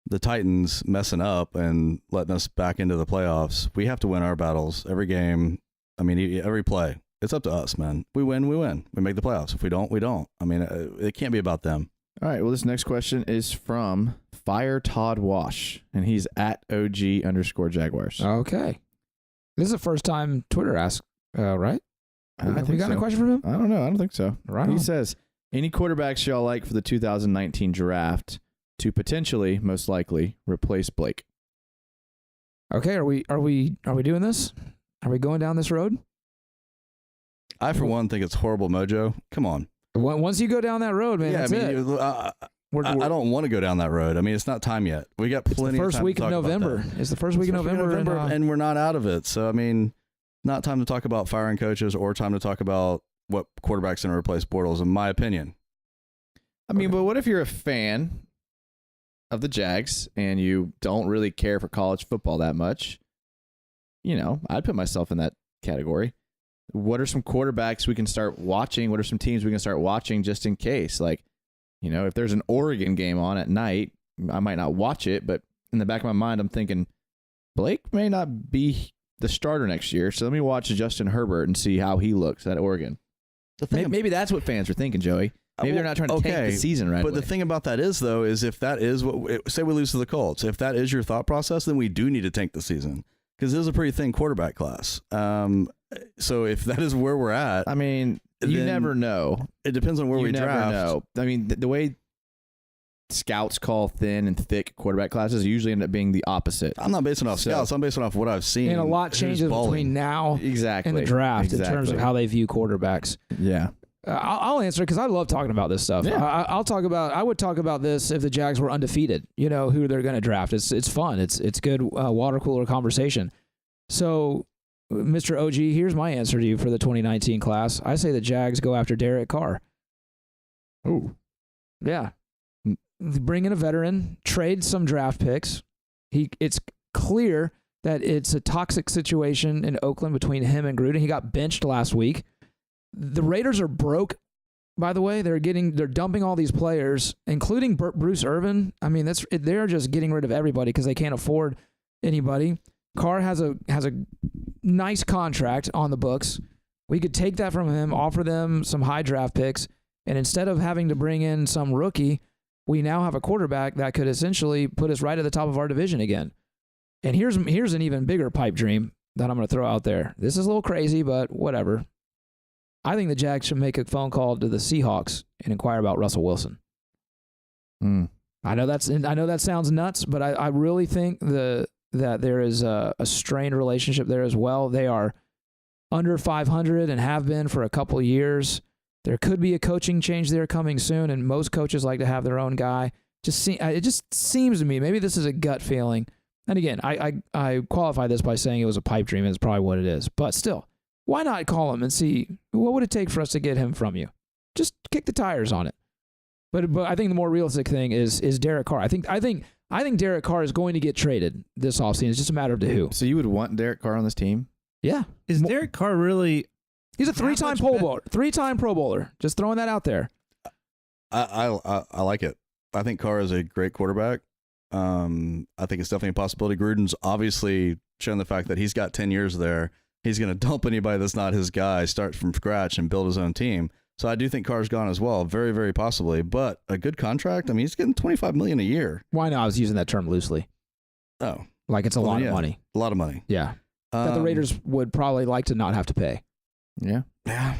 the Titans messing up and letting us back into the playoffs. We have to win our battles every game. I mean, every play. It's up to us, man. We win, we win. We make the playoffs. If we don't, we don't. I mean, it can't be about them. All right. Well, this next question is from Fire Todd Wash, and he's at OG_Jaguars. Okay. This is the first time Twitter asked, right? I think we got so. a question from him? I don't know. I don't think so. Right. He says, any quarterbacks y'all like for the 2019 draft to potentially, most likely, replace Blake? Okay. Are we doing this? Are we going down this road? I, for one, think it's horrible mojo. Come on. Once you go down that road, man, that's it. I don't want to go down that road. I mean, it's not time yet. We got plenty of time. First week of November. It's the first week of November, and we're not out of it. So, I mean, not time to talk about firing coaches or time to talk about what quarterback's going to replace Bortles, in my opinion. I mean, but what if you're a fan of the Jags and you don't really care for college football that much? You know, I'd put myself in that category. What are some quarterbacks we can start watching? What are some teams we can start watching just in case? Like, you know, if there's an Oregon game on at night, I might not watch it, but in the back of my mind, I'm thinking Blake may not be the starter next year. So let me watch Justin Herbert and see how he looks at Oregon. Maybe that's what fans are thinking, Joey. Maybe they're not trying to tank the season right But away. the thing about that is, though, is if that is say we lose to the Colts, if that is your thought process, then we do need to tank the season because this is a pretty thin quarterback class. So if that is where we're at, I mean, you never know. It depends on where we draft. Know. I mean, the way scouts call thin and thick quarterback classes usually end up being the opposite. I'm not basing off scouts. I'm basing off what I've seen. And a lot changes between now and the draft in terms of how they view quarterbacks. Yeah. I'll answer because I love talking about this stuff. Yeah. I would talk about this if the Jags were undefeated. You know who they're going to draft. It's fun. It's good water cooler conversation. So, Mr. OG, here's my answer to you for the 2019 class. I say the Jags go after Derek Carr. Oh, yeah. Bring in a veteran, trade some draft picks. It's clear that it's a toxic situation in Oakland between him and Gruden. He got benched last week. The Raiders are broke, by the way. They're dumping all these players, including Bruce Irvin. I mean, they're just getting rid of everybody because they can't afford anybody. Carr has a nice contract on the books. We could take that from him, offer them some high draft picks, and instead of having to bring in some rookie, we now have a quarterback that could essentially put us right at the top of our division again. And here's an even bigger pipe dream that I'm going to throw out there. This is a little crazy, but whatever. I think the Jags should make a phone call to the Seahawks and inquire about Russell Wilson. I know that sounds nuts, but I really think that there is a strained relationship there as well. They are under 500 and have been for a couple of years. There could be a coaching change there coming soon, and most coaches like to have their own guy. It just seems to me, maybe this is a gut feeling. And again, I qualify this by saying it was a pipe dream, and it's probably what it is. But still, why not call him and see what would it take for us to get him from you? Just kick the tires on it. But I think the more realistic thing is Derek Carr. I think Derek Carr is going to get traded this offseason. It's just a matter of to who. So you would want Derek Carr on this team? Yeah. Is Derek Carr really? He's a three-time Pro Bowler. Three-time Pro Bowler. Just throwing that out there. I like it. I think Carr is a great quarterback. I think it's definitely a possibility. Gruden's obviously shown the fact that he's got 10 years there. He's going to dump anybody that's not his guy, start from scratch, and build his own team. So I do think Carr's gone as well, very, very possibly. But a good contract. I mean, he's getting $25 million a year. Why not? I was using that term loosely. Oh, like it's a lot of money. A lot of money. Yeah. That the Raiders would probably like to not have to pay. Yeah. Yeah.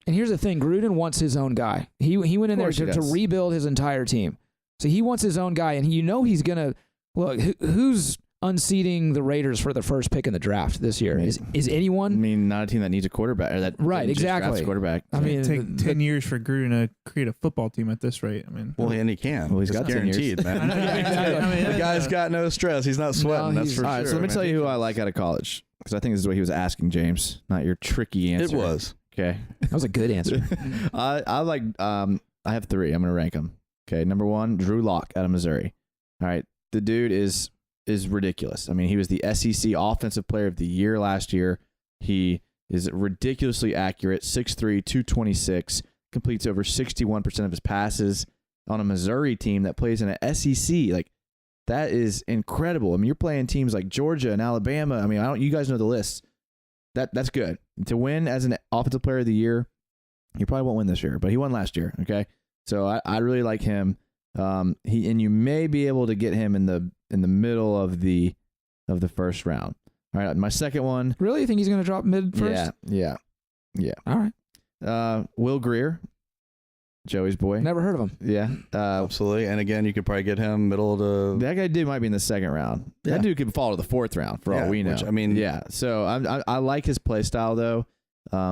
And here's the thing: Gruden wants his own guy. He went in there to rebuild his entire team. So he wants his own guy, and he's gonna look. Who's unseating the Raiders for the first pick in the draft this year? Is anyone? I mean, not a team that needs a quarterback. Or that right, exactly. Drafts a quarterback. I mean, it'd take 10 years for Gruden to create a football team at this rate. I mean, well, and he can. Well, he's got guaranteed, 10 years. man. I mean, the guy's got no stress. He's not sweating. That's for all right, sure. so let me tell you who I like out of college, because I think this is what he was asking, James, not your tricky answer. It was. Okay. That was a good answer. I like. I have three. I'm going to rank them. Okay. Number one, Drew Lock out of Missouri. All right. The dude is ridiculous. I mean, he was the SEC Offensive Player of the Year last year. He is ridiculously accurate, 6'3", 226, completes over 61% of his passes on a Missouri team that plays in an SEC. Like, that is incredible. I mean, you're playing teams like Georgia and Alabama. I mean, you guys know the list. That's good. To win as an Offensive Player of the Year, you probably won't win this year, but he won last year, okay? So I really like him. And you may be able to get him in the middle of the first round. All right, my second one. Really? You think he's going to drop mid first? Yeah. All right. Will Grier, Joey's boy. Never heard of him. Yeah. Absolutely. And again, you could probably get him middle of the... That guy might be in the second round. Yeah. That dude could fall to the fourth round for all we know. Which, I mean... Yeah. So I like his play style, though.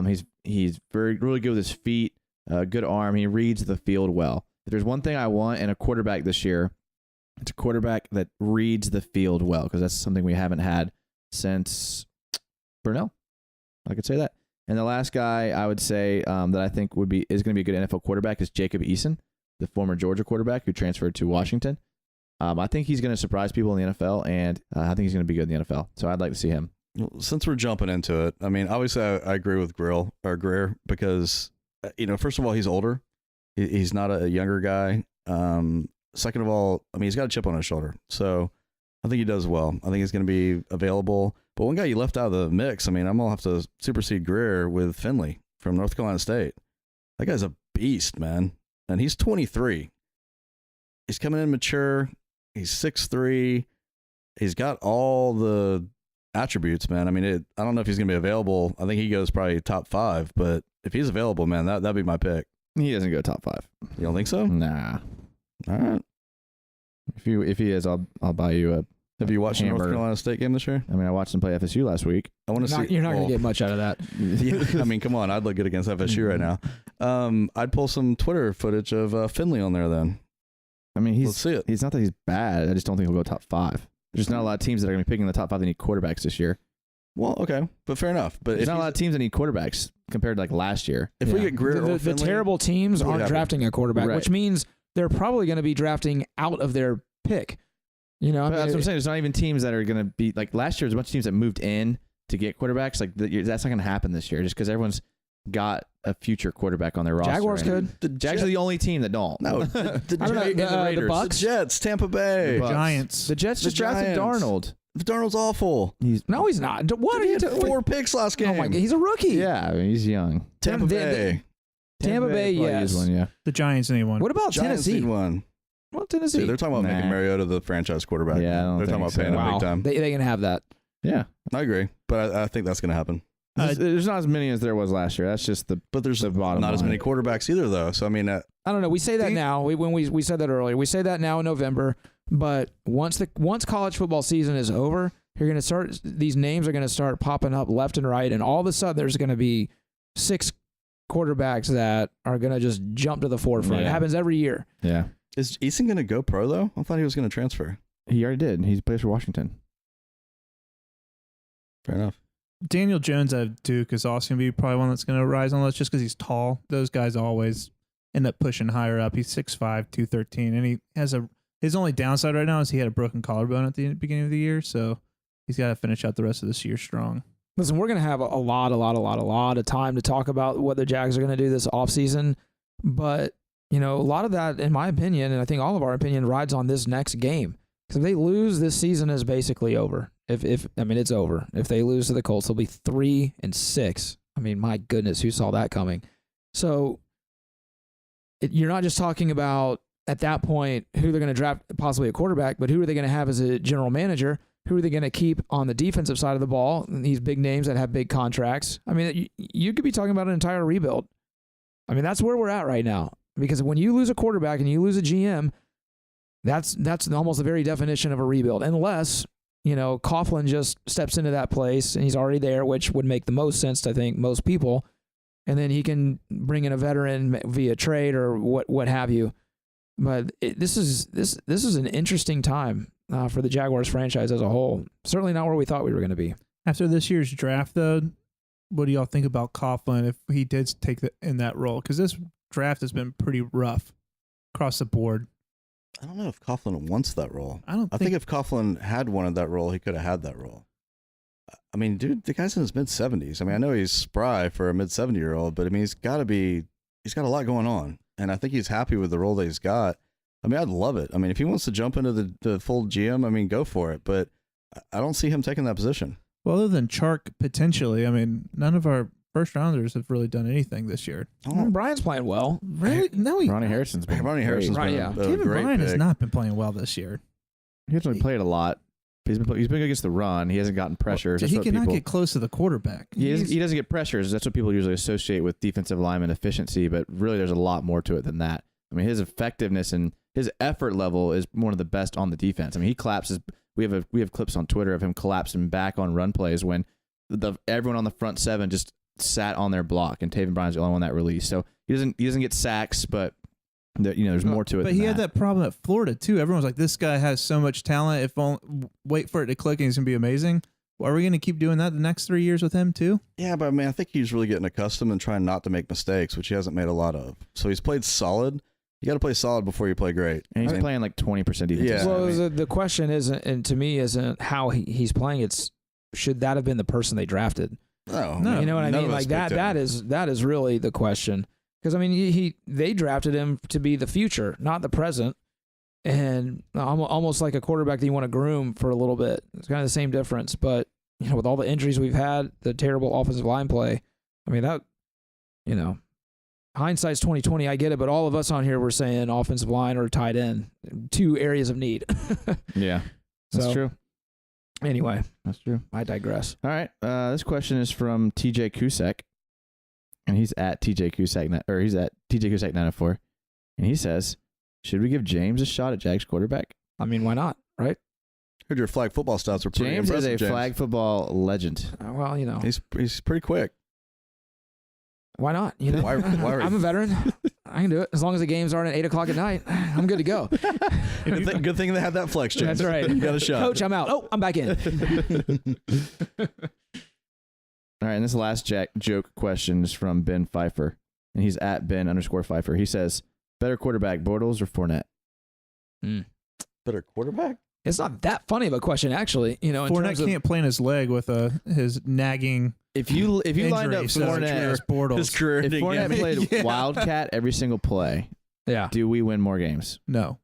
He's really good with his feet, good arm. He reads the field well. If there's one thing I want in a quarterback this year, it's a quarterback that reads the field well, because that's something we haven't had since Burnell. I could say that. And the last guy I would say that I think is going to be a good NFL quarterback is Jacob Eason, the former Georgia quarterback who transferred to Washington. I think he's going to surprise people in the NFL, and I think he's going to be good in the NFL. So I'd like to see him. Since we're jumping into it, I mean, obviously I agree with Grier because, first of all, he's older. He's not a younger guy. Second of all, I mean, he's got a chip on his shoulder. So I think he does well. I think he's going to be available. But one guy you left out of the mix, I mean, I'm going to have to supersede Grier with Finley from North Carolina State. That guy's a beast, man. And he's 23. He's coming in mature. He's 6'3". He's got all the attributes, man. I mean, I don't know if he's going to be available. I think he goes probably top 5. But if he's available, man, that'd be my pick. He doesn't go top 5. You don't think so? Nah. All right. If he is, I'll buy you a. Have you watched the North hamburger. Carolina State game this year? I mean, I watched him play FSU last week. I want to see. You're not going to get much out of that. Yeah, I mean, come on. I'd look good against FSU right now. I'd pull some Twitter footage of Finley on there then. I mean, let's see it. He's not that he's bad. I just don't think he'll go top 5. There's not a lot of teams that are going to be picking the top 5 that need quarterbacks this year. Well, okay, but fair enough. But there's not a lot of teams that need quarterbacks compared to like last year. If we get Grier or the terrible teams aren't drafting a quarterback, Right. which means they're probably going to be drafting out of their pick. I mean, that's what I'm saying. There's not even teams that are going to be like last year. There's a bunch of teams that moved in to get quarterbacks. Like that's not going to happen this year, just because everyone's got a future quarterback on their roster. Jaguars could. The Jags are the only team that don't. No, the Raiders. Bucks, the Jets, Tampa Bay, Giants. The Jets just drafted Darnold. Darnold's awful. he's not. What are He you had talking? 4 picks last game. Oh my god, he's a rookie. Yeah, I mean, he's young. Tampa Bay. Tampa Bay, probably yes. used one, yeah. The Giants need one. What about Giants Tennessee? need one. Well, Tennessee. Dude, they're talking about Nah. making Mariota the franchise quarterback. Yeah, I don't they're talking think about paying so. him wow, big time. they can have that. Yeah. I agree, but I think that's going to happen. There's not as many as there was last year. That's just the But there's the bottom not as line. many quarterbacks either, though. So I mean, I don't know. We say that now. We said that earlier. We say that now in November. But once college football season is over, you're going to start. These names are going to start popping up left and right, and all of a sudden there's going to be 6 quarterbacks that are going to just jump to the forefront. Yeah. It happens every year. Yeah. is Eason going to go pro though? I thought he was going to transfer. He already did. He plays for Washington. Fair enough. Daniel Jones out of Duke is also going to be probably one that's going to rise on the list just because he's tall. Those guys always end up pushing higher up. He's 6'5", 213, and he has his only downside right now is he had a broken collarbone at the beginning of the year, so he's got to finish out the rest of this year strong. Listen, we're going to have a lot of time to talk about what the Jags are going to do this offseason. But, a lot of that, in my opinion, and I think all of our opinion, rides on this next game. Because if they lose, this season is basically over. It's over. If they lose to the Colts, they'll be 3-6. I mean, my goodness, who saw that coming? So you're not just talking about, at that point, who they're going to draft possibly a quarterback, but who are they going to have as a general manager? Who are they going to keep on the defensive side of the ball? These big names that have big contracts. I mean, you could be talking about an entire rebuild. I mean, that's where we're at right now. Because when you lose a quarterback and you lose a GM, that's almost the very definition of a rebuild. Unless, Coughlin just steps into that place and he's already there, which would make the most sense to, I think, most people. And then he can bring in a veteran via trade or what have you. But this is an interesting time for the Jaguars franchise as a whole. Certainly not where we thought we were going to be. After this year's draft, though, what do y'all think about Coughlin if he did take in that role? Because this draft has been pretty rough across the board. I don't know if Coughlin wants that role. I think if Coughlin had wanted that role, he could have had that role. I mean, dude, the guy's in his mid-70s. I mean, I know he's spry for a mid-70-year-old, but I mean, he's got a lot going on. And I think he's happy with the role that he's got. I mean, I'd love it. I mean, if he wants to jump into the full GM, I mean, go for it. But I don't see him taking that position. Well, other than Chark, potentially, I mean, none of our first-rounders have really done anything this year. Brian's playing well. Really? No, Ronnie Harrison's been Ronnie great. Harrison's Right, been yeah. a David great Bryan has pick. not been playing well this year. He hasn't really played a lot. He's been good against the run. He hasn't gotten pressures. He That's what cannot people- get close to the quarterback. He doesn't get pressures. That's what people usually associate with defensive lineman efficiency, but really there's a lot more to it than that. I mean, his effectiveness and his effort level is one of the best on the defense. I mean, he collapses. We have clips on Twitter of him collapsing back on run plays when everyone on the front 7 just sat on their block, and Taven Bryan's the only one that released. So he doesn't get sacks, but there's more to it. But than he had that problem at Florida too. Everyone's like, "This guy has so much talent. If only wait for it to click, and he's gonna be amazing." Well, are we gonna keep doing that the next 3 years with him too? Yeah, but I mean, I think he's really getting accustomed and trying not to make mistakes, which he hasn't made a lot of. So he's played solid. You got to play solid before you play great. And he's I mean, playing like 20% defense. Yeah. Well, the question isn't, and to me, isn't how he's playing. It's should that have been the person they drafted? No, No. You know what I none mean? of us Like that. picked him. That is really the question. Because I mean, they drafted him to be the future, not the present, and almost like a quarterback that you want to groom for a little bit. It's kind of the same difference. But with all the injuries we've had, the terrible offensive line play, I mean that, hindsight's 20/20. I get it, but all of us on here were saying offensive line or tight end, 2 areas of need. Yeah, that's So, true. Anyway, That's true. I digress. All right. This question is from TJ Cusack, and he's at TJ Cusack, or he's at TJ Cusack 904, and he says, "Should we give James a shot at Jags quarterback?" I mean, why not, right? Heard your flag football stats were pretty James is impressive. a flag football legend. Well, He's pretty quick. why not? Why are I'm a veteran. I can do it as long as the games aren't at 8:00 at night. I'm good to go. Good thing they had that flex, James. That's right. You got a shot. Coach, I'm out. Oh, I'm back in. All right, and this last joke question is from Ben Pfeiffer, and he's at Ben_Pfeiffer. He says, "Better quarterback, Bortles or Fournette?" Better quarterback? It's not that funny of a question, actually. In Fournette terms of, can't plant his leg with his nagging. If you lined up injury, so Fournette, it's Bortles. His career if ending Fournette game. played Yeah. Wildcat every single play, yeah. do we win more games? No,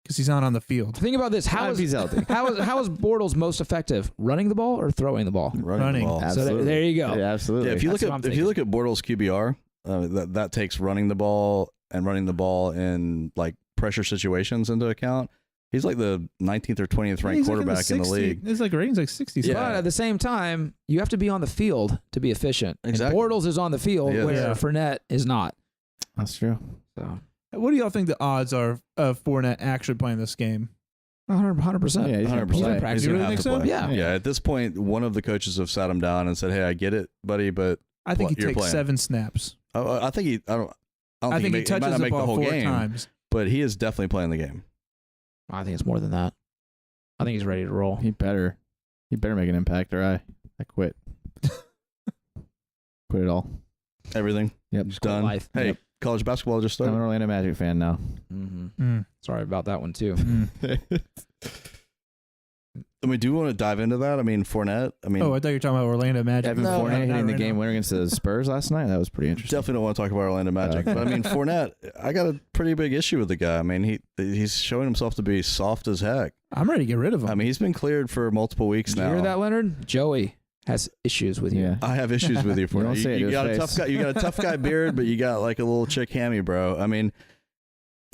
because he's not on the field. Think about this. How Not if is he's healthy. how is Bortles most effective? Running the ball or throwing the ball? Running. the ball. So Absolutely. there you go. Yeah, absolutely. Yeah, if you That's look what at I'm if you look at Bortles QBR, that takes running the ball in like pressure situations into account. He's like the 19th or 20th ranked quarterback in the league. It's like ratings like 60. Yeah. But at the same time, you have to be on the field to be efficient. Exactly. And Bortles is on the field Yes. where Yeah. Fournette is not. That's true. So What do y'all think the odds are of Fournette actually playing this game? 100%. Yeah, he's gonna 100%. play. gonna practice. You really have think to so? play. Yeah. Yeah. At this point, one of the coaches have sat him down and said, "Hey, I get it, buddy, but I think he You're takes playing. 7 snaps. I think he. I don't I think he might touches not the make ball the whole 4 game, times. but he is definitely playing the game. I think it's more than that. I think he's ready to roll. He better make an impact, or I quit. Quit it all. Everything Yep. just done. life. Hey, Yep. college basketball just I'm an started. Orlando Magic fan now. Mm-hmm. Sorry about that one too. I mean, do you want to dive into that? I mean, Fournette. I mean, Oh, I thought you were talking about Orlando Magic. Evan No, Fournette not hitting the right game now. winner against the Spurs last night. That was pretty interesting. definitely don't want to talk about Orlando Magic, but I mean, Fournette. I got a pretty big issue with the guy. I mean, he's showing himself to be soft as heck. I'm ready to get rid of him. I mean, he's been cleared for multiple weeks Did now. you hear that, Leonard? Joey has issues with you. Yeah. I have issues with you, You don't Fournette. say it to You his got a face. tough guy. You got a tough guy beard, but you got like a little chick hammy, bro. I mean,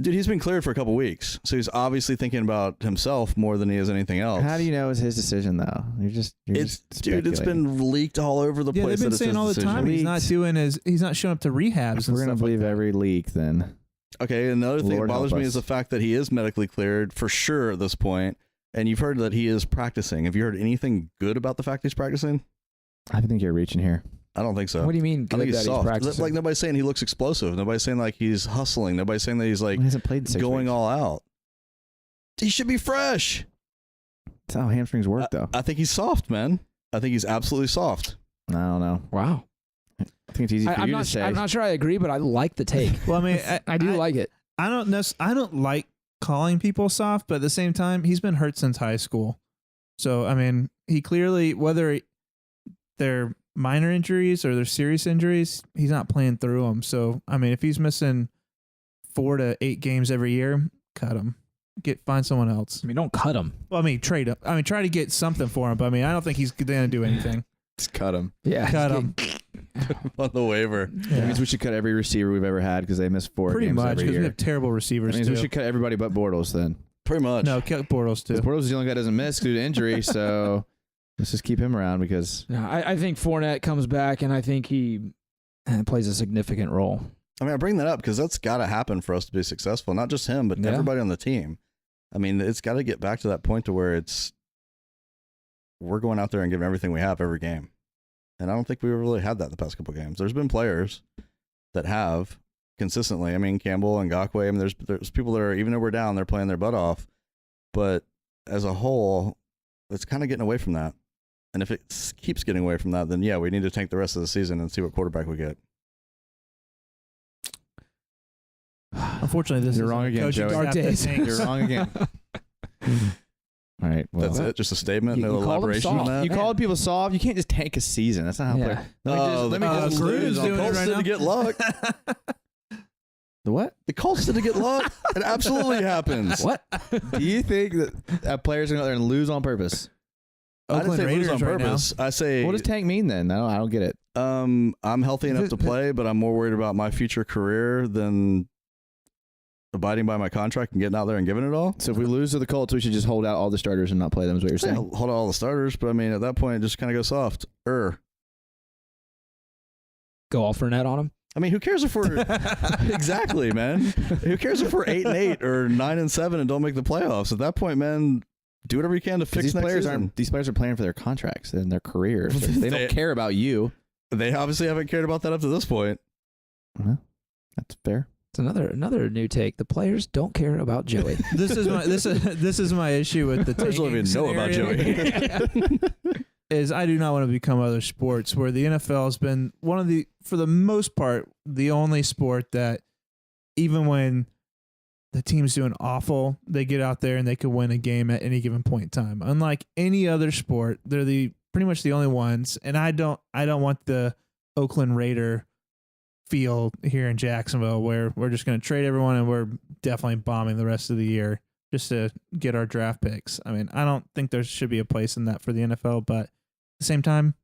dude, he's been cleared for a couple weeks, so he's obviously thinking about himself more than he is anything else. How do you know it's his decision though? You're just It's speculating. been leaked all over the yeah, place. they've been that it's saying his all the decision. time he's not he's not showing up to rehabs. If and we're gonna stuff believe like that. every leak, then Okay, another thing Lord that bothers help me us. is the fact that he is medically cleared for sure at this point, and you've heard that he is practicing. Have you heard anything good about the fact he's practicing? I think you're reaching here. I don't think so. What do you mean? I think Good he's that he's soft. practicing? Like nobody's saying he looks explosive. Nobody's saying like he's hustling. Nobody's saying that he's like He hasn't played in 6 going weeks. all out. He should be fresh. That's how hamstrings work, though. I think he's soft, man. I think he's absolutely soft. I don't know. Wow. I think it's easy for I'm you to not. say. I'm not sure I agree, but I like the take. Well, I mean, I do like it. I don't like calling people soft, but at the same time, he's been hurt since high school. So, I mean, he clearly, whether they're minor injuries or they're serious injuries, he's not playing through them. So, I mean, if he's missing 4 to 8 games every year, cut him. Find someone else. I mean, don't cut him. Well, I mean, trade him. I mean, try to get something for him. But I mean, I don't think he's going to do anything. Just cut him. Yeah, Cut him. On the waiver. That means we should cut every receiver we've ever had because they miss 4 Pretty games much, every because year. we have terrible That receivers, means too. we should cut everybody but Bortles then. Pretty much. No, cut Bortles, too. 'Cause Bortles is the only guy that doesn't miss due to injury, so let's just keep him around because No, I think Fournette comes back, and I think he plays a significant role. I mean, I bring that up because that's got to happen for us to be successful. Not just him, but Yeah. everybody on the team. I mean, it's got to get back to that point to where we're going out there and giving everything we have every game. And I don't think we really had that the past couple games. There's been players that have consistently. I mean, Campbell and Ngakoue. I mean, there's people that are, even though we're down, they're playing their butt off. But as a whole, it's kind of getting away from that. And if it keeps getting away from that, then yeah, we need to tank the rest of the season and see what quarterback we get. Unfortunately, this You're is wrong again, coaching Joey. staff Dark that days. thinks. you're wrong again. All right, well, That's it. Just a statement. You No called him elaboration on soft. that. You called people soft. You can't just tank a season. That's not how. Yeah. Let me just Gruden's lose. doing The it Colts right didn't now. get luck. The what? The Colts didn't get luck. It absolutely happens. What? Do you think that players are going to go there and lose on purpose? I didn't Oakland say lose Raiders on right now. purpose. I say What does tank mean then? I don't get it. I'm healthy enough to play, but I'm more worried about my future career than abiding by my contract and getting out there and giving it all. So if we lose to the Colts, we should just hold out all the starters and not play them. Is what you're Yeah, saying? hold all the starters, but I mean, at that point, just kind of go soft. Go all Fournette on him? I mean, who cares if we're exactly, man? Who cares if we're 8-8 or 9-7 and don't make the playoffs? At that point, man, do whatever you can to 'Cause fix these next players season. aren't. These players are playing for their contracts and their careers. They They- don't care about you. They obviously haven't cared about that up to this point. Well, that's fair. It's another new take. The players don't care about Joey. This is my issue with the Players don't tanking even know about scenario. Joey. Is I do not want to become other sports where the NFL has been one of the, for the most part, the only sport that even when the team's doing awful, they get out there and they can win a game at any given point in time. Unlike any other sport, they're pretty much the only ones. And I don't want the Oakland Raider feel here in Jacksonville where we're just going to trade everyone and we're definitely bombing the rest of the year just to get our draft picks. I mean, I don't think there should be a place in that for the NFL, but at the same time,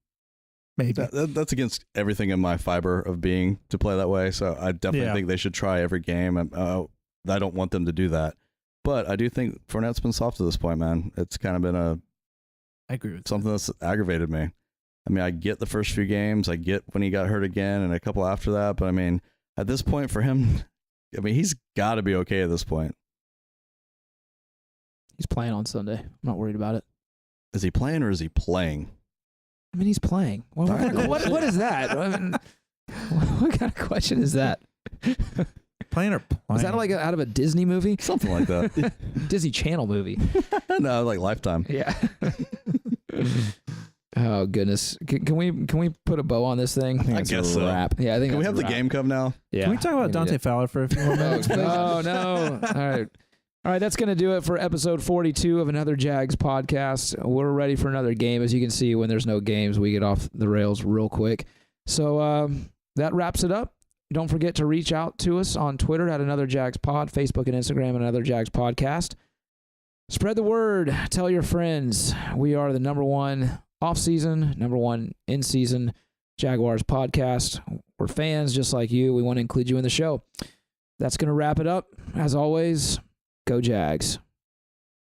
maybe. That's against everything in my fiber of being to play that way. So I definitely think they should try every game. I don't want them to do that. But I do think Fournette's been soft to this point, man. It's kind of been I agree with something that's aggravated me. I mean, I get the first few games. I get when he got hurt again and a couple after that. But, I mean, at this point for him, I mean, he's got to be okay at this point. He's playing on Sunday. I'm not worried about it. Is he playing or is he playing? I mean, he's playing. What is that? I mean, what kind of question is that? Playing or playing? Is that like out of a Disney movie? Something like that. Disney Channel movie. No, like Lifetime. Yeah. Oh goodness! Can we put a bow on this thing? I guess so. Wrap. Yeah, I think. Can we have the game come now? Yeah. Can we talk about Dante Fowler for a few more minutes? Oh no! All right. That's gonna do it for episode 42 of another Jags podcast. We're ready for another game. As you can see, when there's no games, we get off the rails real quick. So that wraps it up. Don't forget to reach out to us on Twitter at Another Jags Pod, Facebook and Instagram at Another Jags Podcast. Spread the word. Tell your friends. We are the number one off-season, number one in-season Jaguars podcast. We're fans just like you. We want to include you in the show. That's going to wrap it up. As always, go Jags.